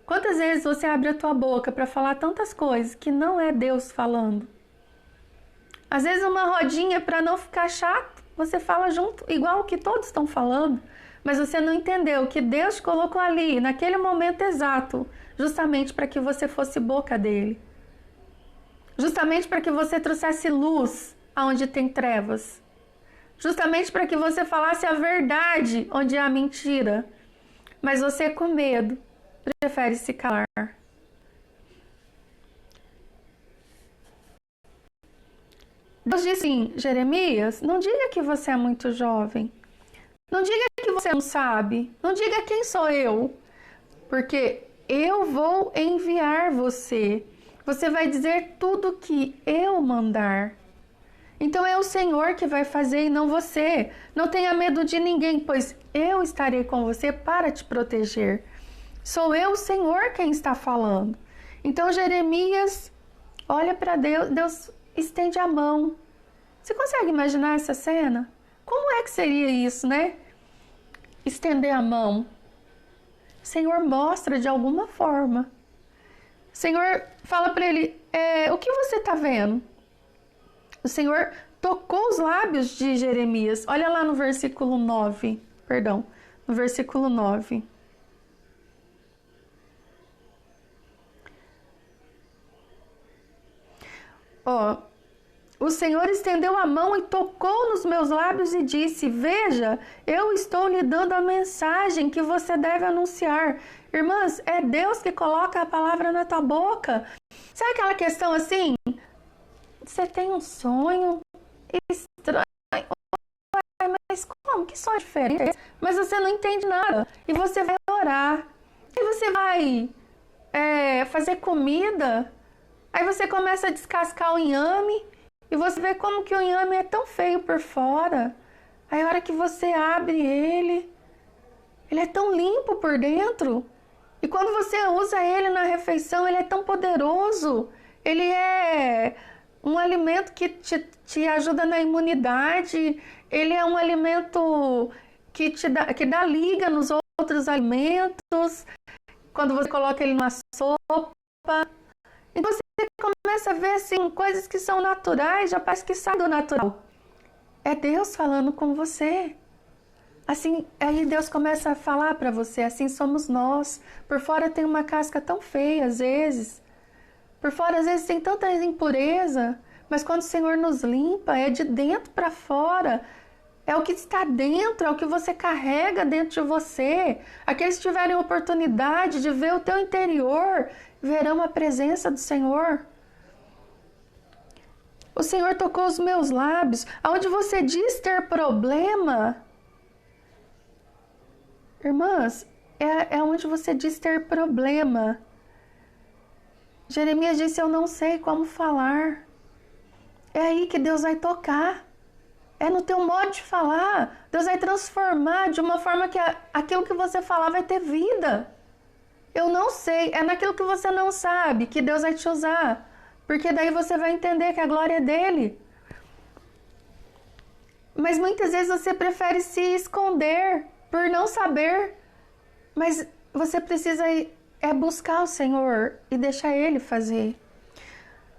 Quantas vezes você abre a tua boca para falar tantas coisas que não é Deus falando? Às vezes uma rodinha para não ficar chato, você fala junto, igual o que todos estão falando. Mas você não entendeu que Deus colocou ali, naquele momento exato, justamente para que você fosse boca dele. Justamente para que você trouxesse luz aonde tem trevas. Justamente para que você falasse a verdade onde há mentira. Mas você, com medo, prefere se calar. Deus disse assim, Jeremias, não diga que você é muito jovem. Não diga que você não sabe. Não diga quem sou eu. Porque eu vou enviar você. Você vai dizer tudo que eu mandar. Então é o Senhor que vai fazer e não você. Não tenha medo de ninguém, pois eu estarei com você para te proteger. Sou eu, o Senhor, quem está falando. Então Jeremias olha para Deus, Deus estende a mão. Você consegue imaginar essa cena? Como é que seria isso, né? Estender a mão. O Senhor mostra de alguma forma. O Senhor fala para ele, o que você está vendo? O Senhor tocou os lábios de Jeremias. Olha lá no versículo 9. Perdão, no versículo 9. O Senhor estendeu a mão e tocou nos meus lábios e disse, veja, eu estou lhe dando a mensagem que você deve anunciar. Irmãs, é Deus que coloca a palavra na tua boca. Sabe aquela questão assim? Você tem um sonho estranho. Mas como? Que sonho diferente? Mas você não entende nada. E você vai orar. E você vai fazer comida. Aí você começa a descascar o inhame. E você vê como que o inhame é tão feio por fora. Aí a hora que você abre ele é tão limpo por dentro. E quando você usa ele na refeição, ele é tão poderoso. Ele é um alimento que te ajuda na imunidade. Ele é um alimento que dá liga nos outros alimentos. Quando você coloca ele numa sopa. Então você começa a ver assim, coisas que são naturais, já parece que sai do natural. É Deus falando com você. Assim, aí Deus começa a falar para você, assim somos nós. Por fora tem uma casca tão feia às vezes. Por fora às vezes tem tanta impureza. Mas quando o Senhor nos limpa, é de dentro para fora. É o que está dentro, é o que você carrega dentro de você. Aqueles que tiverem oportunidade de ver o teu interior, verão a presença do Senhor. O Senhor tocou os meus lábios. Aonde você diz ter problema, irmãs, é onde você diz ter problema. Jeremias disse, eu não sei como falar. É aí que Deus vai tocar. É no teu modo de falar. Deus vai transformar de uma forma que aquilo que você falar vai ter vida. Eu não sei. É naquilo que você não sabe que Deus vai te usar. Porque daí você vai entender que a glória é dele. Mas muitas vezes você prefere se esconder por não saber. Mas você precisa buscar o Senhor e deixar ele fazer.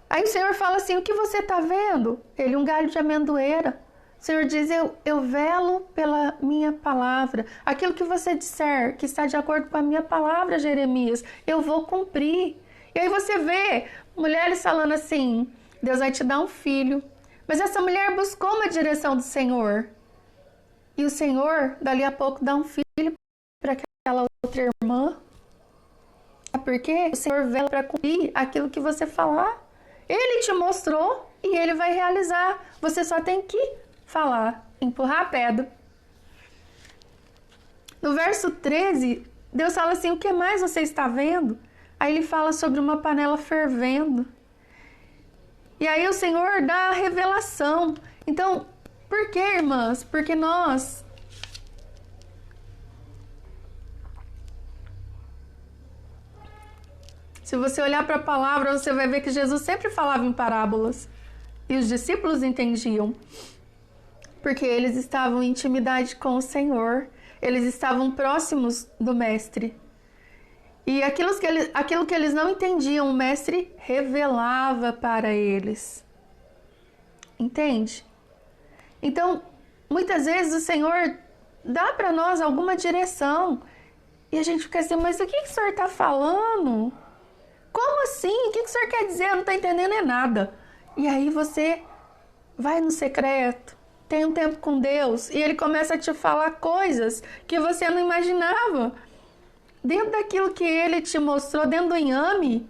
Aí o Senhor fala assim, o que você está vendo? Ele, um galho de amendoeira. O Senhor diz, eu velo pela minha palavra. Aquilo que você disser, que está de acordo com a minha palavra, Jeremias, eu vou cumprir. E aí você vê mulheres falando assim, Deus vai te dar um filho. Mas essa mulher buscou uma direção do Senhor. E o Senhor, dali a pouco, dá um filho para aquela outra irmã. Porque o Senhor vela para cumprir aquilo que você falar. Ele te mostrou e ele vai realizar. Você só tem que falar, empurrar a pedra. No verso 13, Deus fala assim, o que mais você está vendo? Aí ele fala sobre uma panela fervendo. E aí o Senhor dá a revelação. Então, por que, irmãs? Porque nós... Se você olhar para a palavra, você vai ver que Jesus sempre falava em parábolas. E os discípulos entendiam. Porque eles estavam em intimidade com o Senhor. Eles estavam próximos do Mestre. E aquilo que eles não entendiam, o Mestre revelava para eles. Entende? Então, muitas vezes o Senhor dá para nós alguma direção. E a gente fica assim, mas o que o senhor está falando? Como assim? O que o senhor quer dizer? Eu não estou entendendo nada. E aí você vai no secreto, tem um tempo com Deus, e Ele começa a te falar coisas que você não imaginava. Dentro daquilo que Ele te mostrou, dentro do inhame,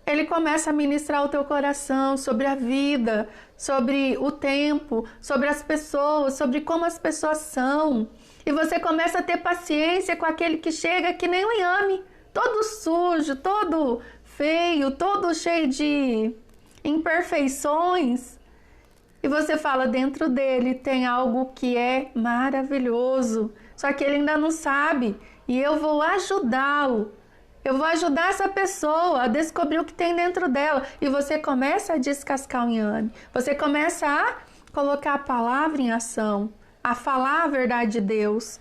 Ele começa a ministrar o teu coração sobre a vida, sobre o tempo, sobre as pessoas, sobre como as pessoas são. E você começa a ter paciência com aquele que chega que nem um inhame, todo sujo, todo feio, todo cheio de imperfeições. E você fala, dentro dele tem algo que é maravilhoso, só que ele ainda não sabe. E eu vou ajudá-lo. Eu vou ajudar essa pessoa a descobrir o que tem dentro dela. E você começa a descascar o inhame. Você começa a colocar a palavra em ação, a falar a verdade de Deus.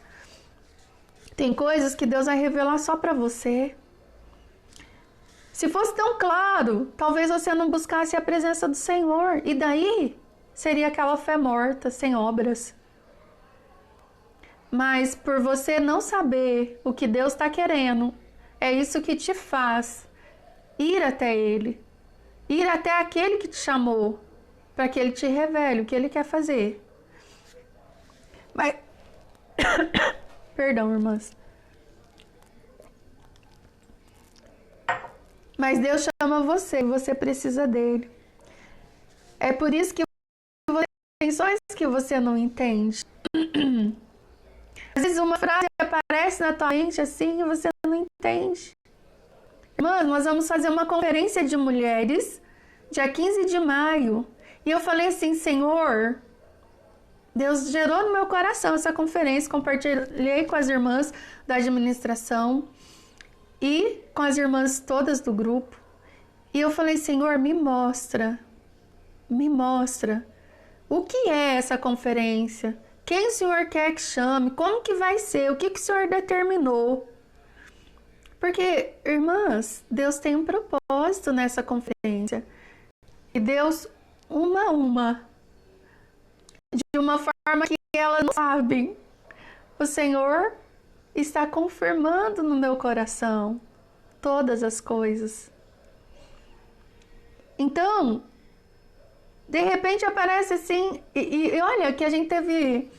Tem coisas que Deus vai revelar só para você. Se fosse tão claro, talvez você não buscasse a presença do Senhor. E daí seria aquela fé morta, sem obras. Mas por você não saber o que Deus está querendo, é isso que te faz ir até Ele. Ir até aquele que te chamou, para que Ele te revele o que Ele quer fazer. Mas... Perdão, irmãs. Mas Deus chama você, você precisa dele. É por isso que você tem tensões que você não entende. Às vezes uma frase aparece na tua mente assim e você não entende. Irmãs, nós vamos fazer uma conferência de mulheres dia 15 de maio. E eu falei assim, Senhor, Deus gerou no meu coração essa conferência, compartilhei com as irmãs da administração e com as irmãs todas do grupo. E eu falei, Senhor, me mostra o que é essa conferência, quem o Senhor quer que chame, como que vai ser, o que o Senhor determinou. Porque, irmãs, Deus tem um propósito nessa conferência. E Deus, uma a uma, de uma forma que elas não sabem, o Senhor está confirmando no meu coração todas as coisas. Então, de repente aparece assim, e olha que a gente teve,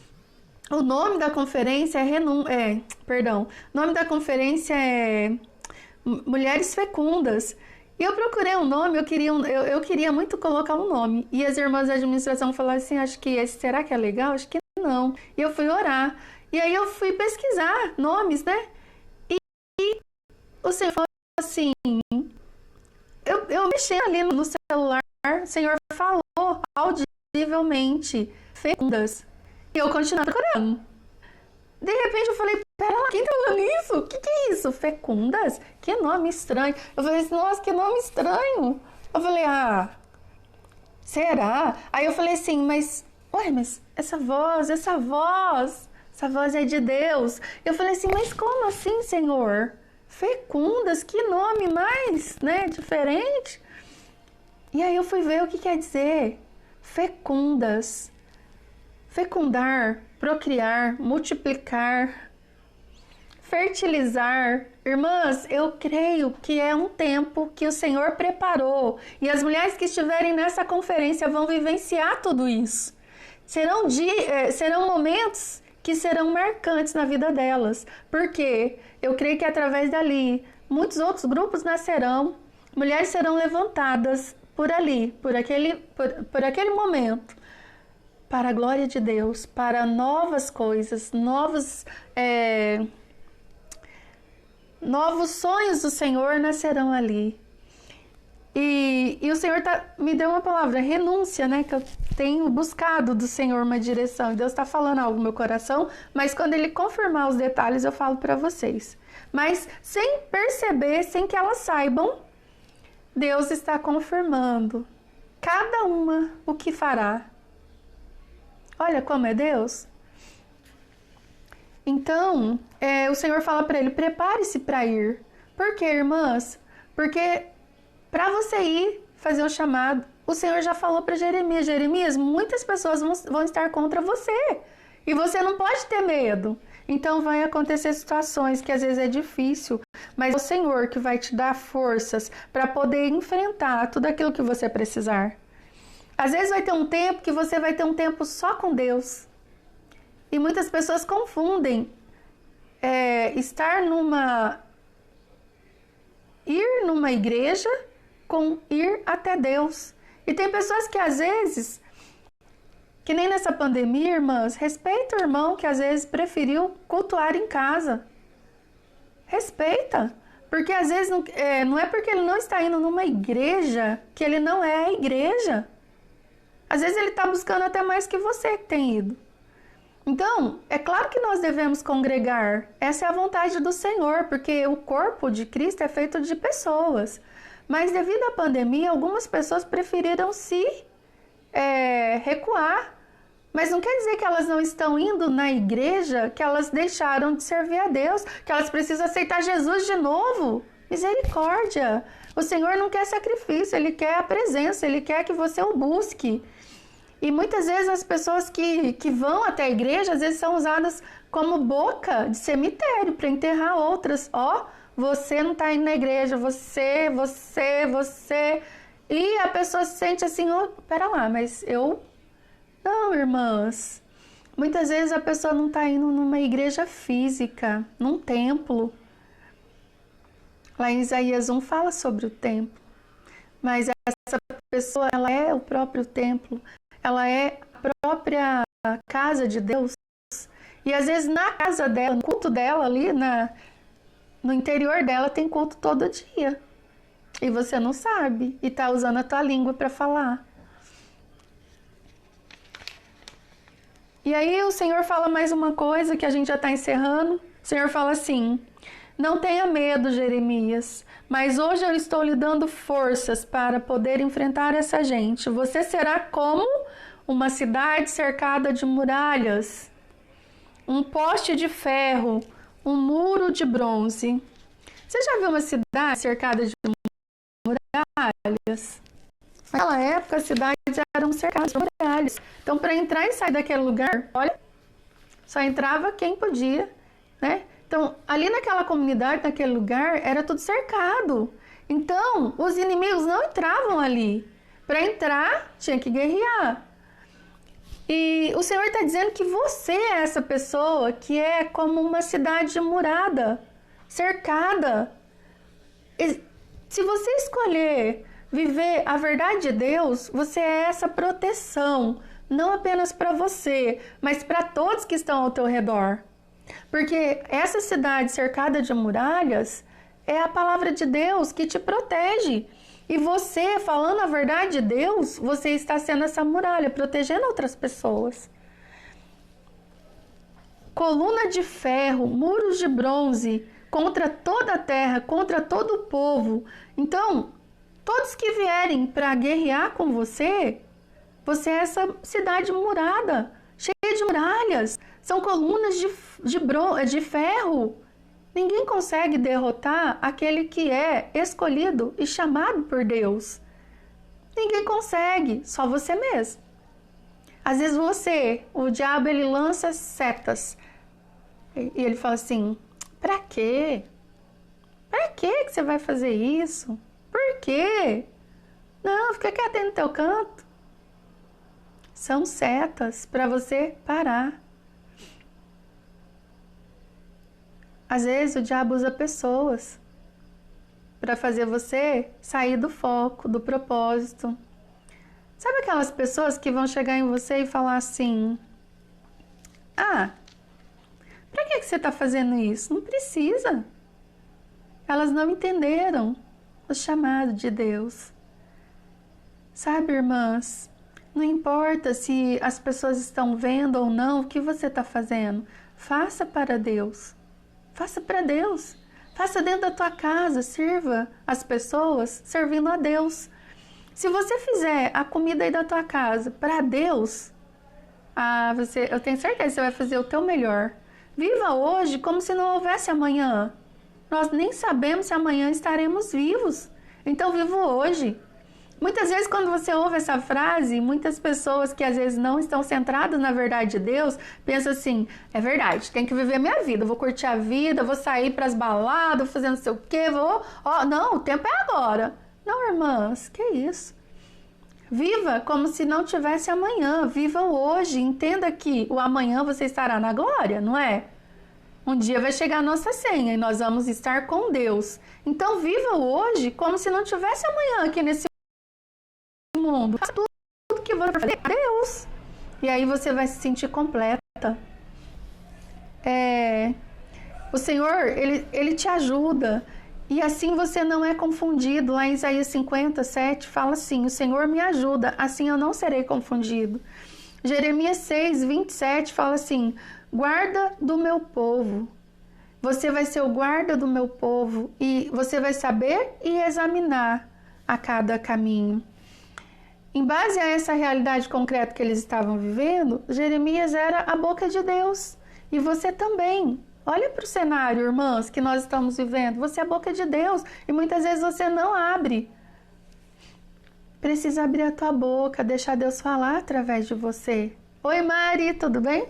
o nome da conferência o nome da conferência é Mulheres Fecundas. E eu procurei um nome, eu queria muito colocar um nome. E as irmãs da administração falaram assim, acho que esse, será que é legal? Acho que não. E eu fui orar. E aí eu fui pesquisar nomes, né? E o Senhor falou assim, eu mexi ali no celular, o Senhor falou audivelmente, fecundas. E eu continuei procurando. De repente eu falei, pera lá, quem tá falando isso? O que é isso? Fecundas? Que nome estranho. Eu falei assim, nossa, que nome estranho. Eu falei, será? Aí eu falei assim, mas essa voz é de Deus. Eu falei assim, mas como assim, Senhor? Fecundas, que nome mais, diferente. E aí eu fui ver o que quer dizer fecundas. Fecundar, procriar, multiplicar, fertilizar. Irmãs, eu creio que é um tempo que o Senhor preparou. E as mulheres que estiverem nessa conferência vão vivenciar tudo isso. Serão momentos que serão marcantes na vida delas. Porque eu creio que através dali, muitos outros grupos nascerão. Mulheres serão levantadas por ali, por aquele momento, para a glória de Deus, para novas coisas, novos sonhos do Senhor nascerão ali. E o Senhor me deu uma palavra, renúncia, que eu tenho buscado do Senhor uma direção. Deus está falando algo no meu coração, mas quando Ele confirmar os detalhes, eu falo para vocês. Mas sem perceber, sem que elas saibam, Deus está confirmando cada uma o que fará. Olha como é Deus. Então, o Senhor fala para ele, prepare-se para ir. Por quê, irmãs? Porque para você ir fazer o chamado, o Senhor já falou para Jeremias, muitas pessoas vão estar contra você. E você não pode ter medo. Então vai acontecer situações que às vezes é difícil, mas é o Senhor que vai te dar forças para poder enfrentar tudo aquilo que você precisar. Às vezes vai ter um tempo que você vai ter um tempo só com Deus. E muitas pessoas confundem ir numa igreja com ir até Deus. E tem pessoas que às vezes, que nem nessa pandemia, irmãs, respeita o irmão que às vezes preferiu cultuar em casa. Respeita. Porque às vezes não é porque ele não está indo numa igreja que ele não é a igreja. Às vezes ele está buscando até mais que você que tem ido. Então, é claro que nós devemos congregar. Essa é a vontade do Senhor, porque o corpo de Cristo é feito de pessoas. Mas devido à pandemia, algumas pessoas preferiram se recuar. Mas não quer dizer que elas não estão indo na igreja, que elas deixaram de servir a Deus, que elas precisam aceitar Jesus de novo. Misericórdia! O Senhor não quer sacrifício, Ele quer a presença, Ele quer que você o busque. E muitas vezes as pessoas que vão até a igreja, às vezes são usadas como boca de cemitério para enterrar outras. Você não está indo na igreja, você. E a pessoa se sente assim, pera lá, mas eu... Não, irmãs. Muitas vezes a pessoa não está indo numa igreja física, num templo. Lá em Isaías 1 fala sobre o templo. Mas essa pessoa, ela é o próprio templo. Ela é a própria casa de Deus. E às vezes na casa dela, no culto dela ali, no interior dela tem culto todo dia. E você não sabe. E está usando a tua língua para falar. E aí o Senhor fala mais uma coisa que a gente já está encerrando. O Senhor fala assim: não tenha medo, Jeremias, mas hoje eu estou lhe dando forças para poder enfrentar essa gente. Você será como uma cidade cercada de muralhas, um poste de ferro, um muro de bronze. Você já viu uma cidade cercada de muralhas? Naquela época, as cidades eram cercadas de muralhas. Então, para entrar e sair daquele lugar, olha, só entrava quem podia, né? Então, ali naquela comunidade, naquele lugar, era tudo cercado. Então, os inimigos não entravam ali. Para entrar, tinha que guerrear. E o Senhor está dizendo que você é essa pessoa que é como uma cidade murada, cercada. E se você escolher viver a verdade de Deus, você é essa proteção, não apenas para você, mas para todos que estão ao teu redor. Porque essa cidade cercada de muralhas é a palavra de Deus que te protege. E você, falando a verdade de Deus, você está sendo essa muralha, protegendo outras pessoas. Coluna de ferro, muros de bronze, contra toda a terra, contra todo o povo. Então, todos que vierem para guerrear com você, você é essa cidade murada, cheia de muralhas. São colunas de ferro. Ninguém consegue derrotar aquele que é escolhido e chamado por Deus. Ninguém consegue, só você mesmo. Às vezes o diabo, ele lança setas. E ele fala assim: pra quê? Pra que você vai fazer isso? Por quê? Não, fica quieto aí no teu canto. São setas para você parar. Às vezes o diabo usa pessoas para fazer você sair do foco, do propósito. Sabe aquelas pessoas que vão chegar em você e falar assim: para que você está fazendo isso? Não precisa. Elas não entenderam o chamado de Deus. Sabe, irmãs, não importa se as pessoas estão vendo ou não o que você está fazendo. Faça para Deus. Faça para Deus. Faça dentro da tua casa. Sirva as pessoas servindo a Deus. Se você fizer a comida aí da tua casa para Deus, eu tenho certeza que você vai fazer o teu melhor. Viva hoje como se não houvesse amanhã. Nós nem sabemos se amanhã estaremos vivos. Então viva hoje. Muitas vezes quando você ouve essa frase, muitas pessoas que às vezes não estão centradas na verdade de Deus, pensam assim, é verdade, tem que viver a minha vida, vou curtir a vida, vou sair para as baladas, vou fazer não sei o quê, não, o tempo é agora. Não, irmãs, que isso? Viva como se não tivesse amanhã, viva o hoje, entenda que o amanhã você estará na glória, não é? Um dia vai chegar a nossa senha e nós vamos estar com Deus. Então viva o hoje como se não tivesse amanhã aqui nesse mundo. Tudo que você fazer é Deus. E aí você vai se sentir completa. O Senhor, ele te ajuda. E assim você não é confundido. Lá em Isaías 57 fala assim, o Senhor me ajuda, assim eu não serei confundido. Jeremias 6, 27 fala assim, guarda do meu povo. Você vai ser o guarda do meu povo e você vai saber e examinar a cada caminho. Em base a essa realidade concreta que eles estavam vivendo, Jeremias era a boca de Deus. E você também. Olha para o cenário, irmãs, que nós estamos vivendo. Você é a boca de Deus e muitas vezes você não abre. Precisa abrir a tua boca, deixar Deus falar através de você. Oi, Mari, tudo bem?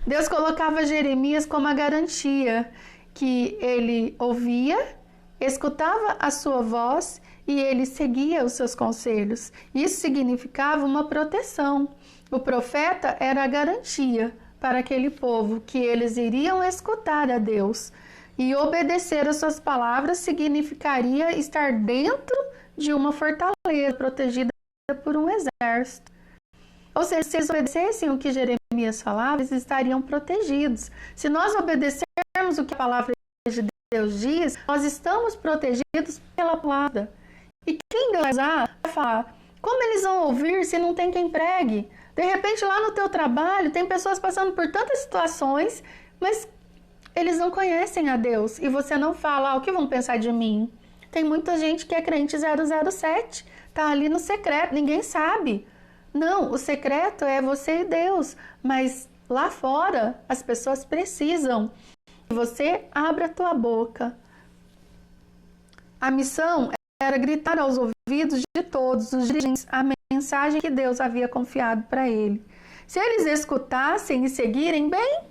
Deus colocava Jeremias como a garantia que ele ouvia, escutava a sua voz e ele seguia os seus conselhos. Isso significava uma proteção. O profeta era a garantia para aquele povo que eles iriam escutar a Deus. E obedecer às suas palavras significaria estar dentro de uma fortaleza protegida por um exército. Ou seja, se eles obedecessem o que Jeremias falava, eles estariam protegidos. Se nós obedecermos o que a palavra de Deus diz, nós estamos protegidos pela palavra. E quem Deus vai falar? Como eles vão ouvir se não tem quem pregue? De repente, lá no teu trabalho, tem pessoas passando por tantas situações, mas eles não conhecem a Deus. E você não fala, o que vão pensar de mim? Tem muita gente que é crente 007, tá ali no secreto, ninguém sabe. Não, o secreto é você e Deus, mas lá fora as pessoas precisam que você abra a tua boca. A missão era gritar aos ouvidos de todos os dirigentes a mensagem que Deus havia confiado para ele. Se eles escutassem e seguirem, bem,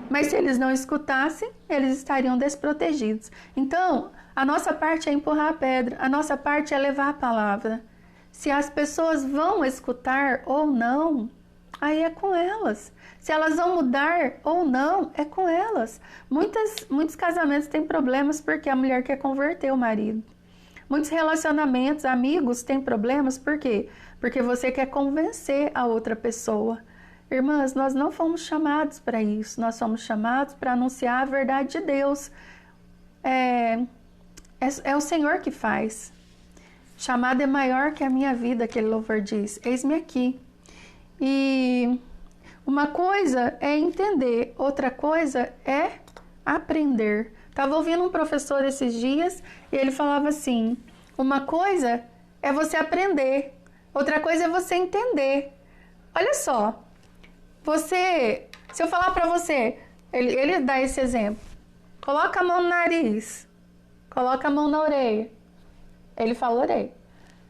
mas se eles não escutassem, eles estariam desprotegidos. Então, a nossa parte é empurrar a pedra, a nossa parte é levar a palavra. Se as pessoas vão escutar ou não, aí é com elas. Se elas vão mudar ou não, é com elas. Muitos casamentos têm problemas porque a mulher quer converter o marido. Muitos relacionamentos, amigos, têm problemas por quê? Porque você quer convencer a outra pessoa. Irmãs, nós não fomos chamados para isso. Nós somos chamados para anunciar a verdade de Deus. É o Senhor que faz. Chamado é maior que a minha vida, aquele louvor diz. Eis-me aqui. E uma coisa é entender, outra coisa é aprender. Estava ouvindo um professor esses dias e ele falava assim, uma coisa é você aprender, outra coisa é você entender. Olha só, se eu falar para você, ele dá esse exemplo, coloca a mão no nariz, coloca a mão na orelha. Ele fala orelha.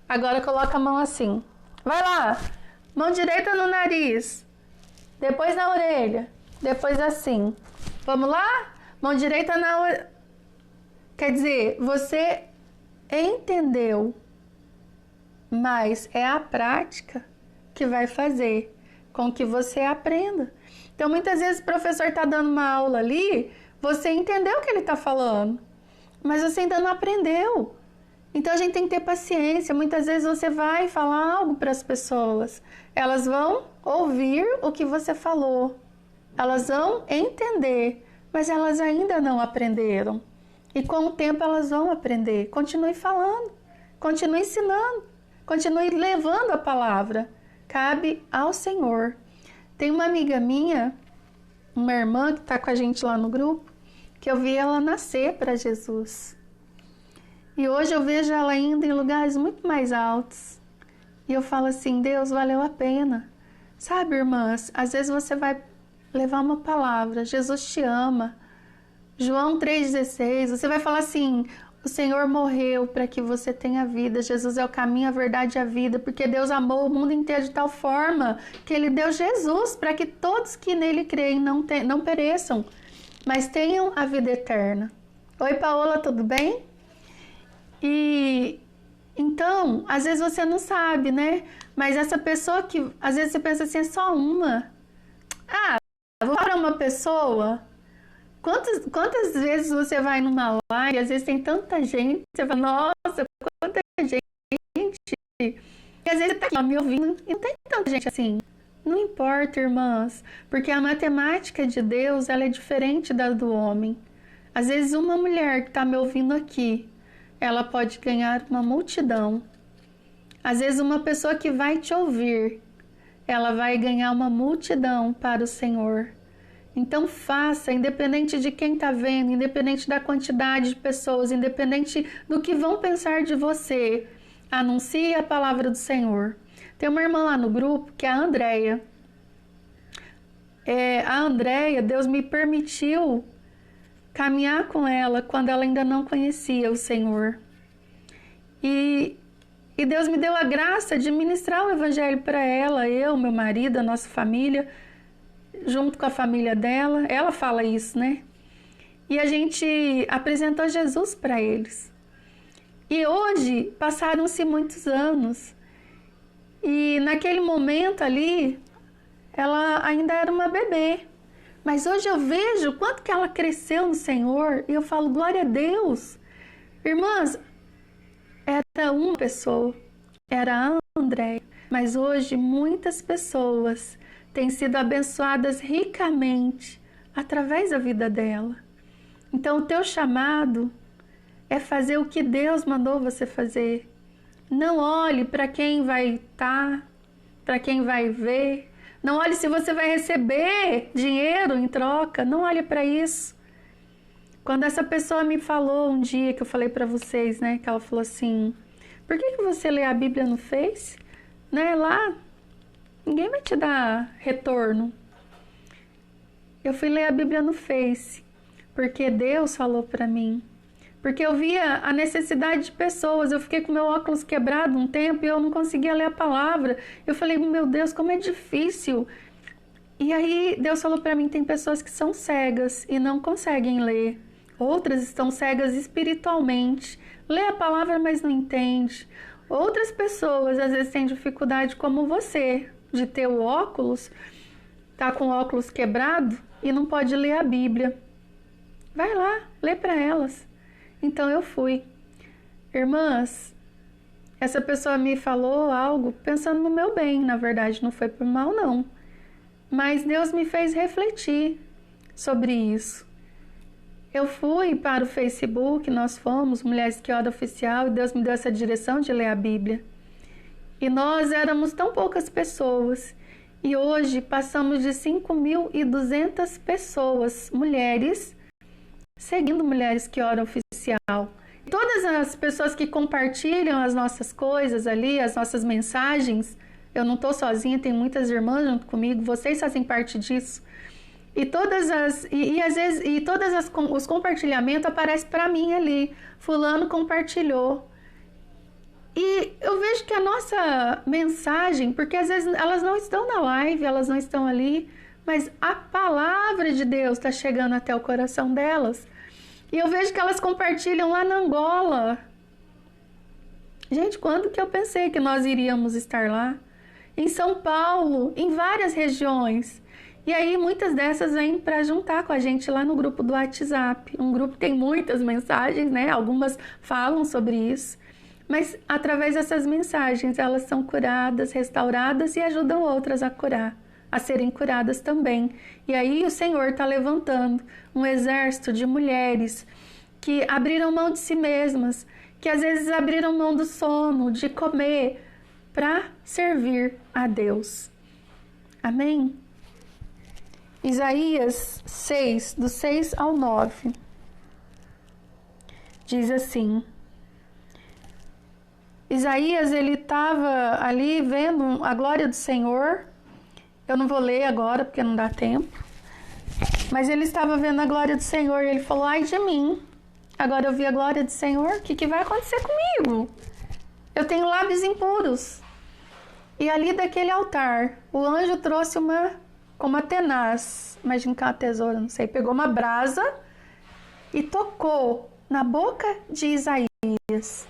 Agora coloca a mão assim. Vai lá, mão direita no nariz, depois na orelha, depois assim. Vamos lá? Mão direita na orelha. Quer dizer, você entendeu, mas é a prática que vai fazer com que você aprenda. Então, muitas vezes o professor está dando uma aula ali, você entendeu o que ele está falando, mas você ainda não aprendeu. Então, a gente tem que ter paciência. Muitas vezes você vai falar algo para as pessoas, elas vão ouvir o que você falou, elas vão entender, mas elas ainda não aprenderam. E com o tempo elas vão aprender. Continue falando, continue ensinando, continue levando a palavra. Cabe ao Senhor. Tem uma amiga minha, uma irmã que está com a gente lá no grupo, que eu vi ela nascer para Jesus. E hoje eu vejo ela indo em lugares muito mais altos. E eu falo assim, Deus, valeu a pena. Sabe, irmãs, às vezes você vai levar uma palavra, Jesus te ama. João 3,16, você vai falar assim, O Senhor morreu para que você tenha vida. Jesus é o caminho, a verdade e a vida, porque Deus amou o mundo inteiro de tal forma que Ele deu Jesus para que todos que nele creem não pereçam, mas tenham a vida eterna. Oi, Paola, tudo bem? E então, às vezes você não sabe, né? Mas essa pessoa que, às vezes você pensa assim, é só uma. Ah, vou para uma pessoa. Quantas vezes você vai numa live, às vezes tem tanta gente, você fala, nossa, quanta gente. E às vezes você tá aqui me ouvindo e não tem tanta gente assim. Não importa, irmãs, porque a matemática de Deus, ela é diferente da do homem. Às vezes uma mulher que está me ouvindo aqui, ela pode ganhar uma multidão. Às vezes uma pessoa que vai te ouvir, ela vai ganhar uma multidão para o Senhor. Então faça, independente de quem está vendo, independente da quantidade de pessoas, independente do que vão pensar de você, anuncie a palavra do Senhor. Tem uma irmã lá no grupo que é a Andréia. A Andréia, Deus me permitiu caminhar com ela quando ela ainda não conhecia o Senhor. E Deus me deu a graça de ministrar o evangelho para ela, eu, meu marido, a nossa família, junto com a família dela. Ela fala isso, né? E a gente apresentou Jesus para eles. E hoje passaram-se muitos anos. E naquele momento ali, ela ainda era uma bebê. Mas hoje eu vejo quanto que ela cresceu no Senhor e eu falo, glória a Deus. Irmãs, era uma pessoa, era a Andréia. Mas hoje muitas pessoas têm sido abençoadas ricamente através da vida dela. Então o teu chamado é fazer o que Deus mandou você fazer. Não olhe para quem vai estar, para quem vai ver. Não olhe se você vai receber dinheiro em troca. Não olhe para isso. Quando essa pessoa me falou um dia, que eu falei para vocês, né? Que ela falou assim, por que você lê a Bíblia no Face? Né, lá, ninguém vai te dar retorno. Eu fui ler a Bíblia no Face, porque Deus falou para mim. Porque eu via a necessidade de pessoas. Eu fiquei com meu óculos quebrado um tempo e eu não conseguia ler a palavra. Eu falei, meu Deus, como é difícil. E aí Deus falou para mim, tem pessoas que são cegas e não conseguem ler. Outras estão cegas espiritualmente. Lê a palavra, mas não entende. Outras pessoas às vezes têm dificuldade como você, de ter o óculos, tá com o óculos quebrado e não pode ler a Bíblia. Vai lá, lê para elas. Então eu fui. Irmãs, essa pessoa me falou algo pensando no meu bem, na verdade, não foi por mal não. Mas Deus me fez refletir sobre isso. Eu fui para o Facebook, nós fomos, Mulheres que Oram Oficial, e Deus me deu essa direção de ler a Bíblia. E nós éramos tão poucas pessoas. E hoje passamos de 5.200 pessoas, mulheres, seguindo Mulheres que Oram Oficial. Todas as pessoas que compartilham as nossas coisas ali, as nossas mensagens, eu não estou sozinha, tem muitas irmãs junto comigo, vocês fazem parte disso. E os compartilhamentos aparecem para mim ali. Fulano compartilhou. E eu vejo que a nossa mensagem, porque às vezes elas não estão na live, elas não estão ali, mas a palavra de Deus está chegando até o coração delas. E eu vejo que elas compartilham lá na Angola. Gente, quando que eu pensei que nós iríamos estar lá? Em São Paulo, em várias regiões. E aí muitas dessas vêm para juntar com a gente lá no grupo do WhatsApp. Um grupo que tem muitas mensagens, né? Algumas falam sobre isso. Mas através dessas mensagens elas são curadas, restauradas e ajudam outras a curar, a serem curadas também. E aí o Senhor está levantando um exército de mulheres que abriram mão de si mesmas, que às vezes abriram mão do sono, de comer, para servir a Deus. Amém? Isaías 6, do 6 ao 9, diz assim. Isaías, ele estava ali vendo a glória do Senhor. Eu não vou ler agora, porque não dá tempo. Mas ele estava vendo a glória do Senhor e ele falou, ai de mim, Agora eu vi a glória do Senhor. O que vai acontecer comigo? Eu tenho lábios impuros. E ali daquele altar, o anjo trouxe uma tenaz, imagina que é uma tesoura, não sei, pegou uma brasa e tocou na boca de Isaías.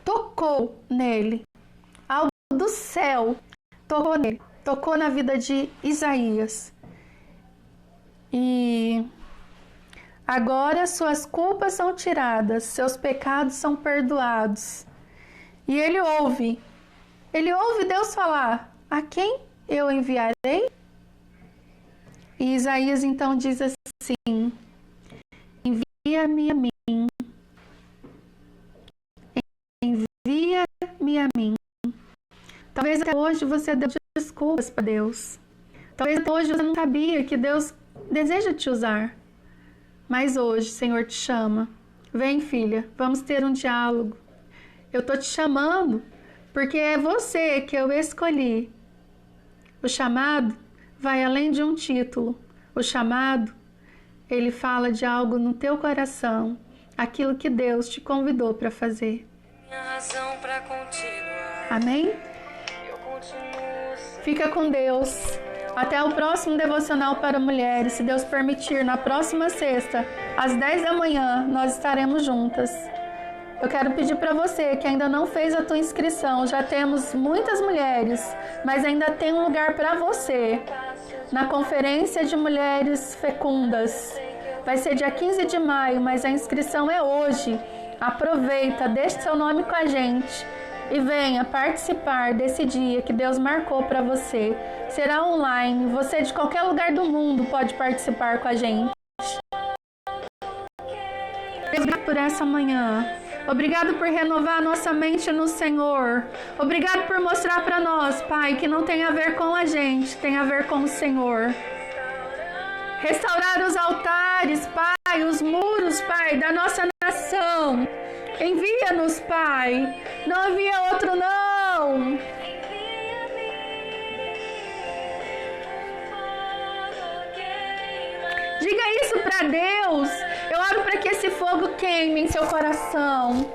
Tocou nele. Algo do céu tocou nele. Tocou na vida de Isaías. E agora suas culpas são tiradas, seus pecados são perdoados. E ele ouve Deus falar: a quem eu enviarei? E Isaías então diz assim: envia-me a mim. Envia-me a mim. Talvez até hoje você deu desculpas para Deus. Talvez até hoje você não sabia que Deus deseja te usar. Mas hoje o Senhor te chama. Vem, filha, vamos ter um diálogo. Eu estou te chamando porque é você que eu escolhi. O chamado vai além de um título. O chamado, ele fala de algo no teu coração, aquilo que Deus te convidou para fazer. Razão pra continuar. Amém? Eu continuo. Fica com Deus. Até o próximo devocional para mulheres. Se Deus permitir, na próxima sexta, às 10 da manhã, nós estaremos juntas. Eu quero pedir para você que ainda não fez a tua inscrição. Já temos muitas mulheres, mas ainda tem um lugar para você na Conferência de Mulheres Fecundas. Vai ser dia 15 de maio, mas a inscrição é hoje. Aproveita, deixe seu nome com a gente e venha participar desse dia que Deus marcou para você. Será online, você de qualquer lugar do mundo pode participar com a gente. Obrigado por essa manhã. Obrigado por renovar a nossa mente no Senhor. Obrigado por mostrar para nós, Pai, que não tem a ver com a gente, tem a ver com o Senhor. Restaurar os altares, Pai, os muros, Pai, da nossa nação. Envia-nos, Pai. Não envia outro, não. Diga isso para Deus. Eu oro para que esse fogo queime em seu coração.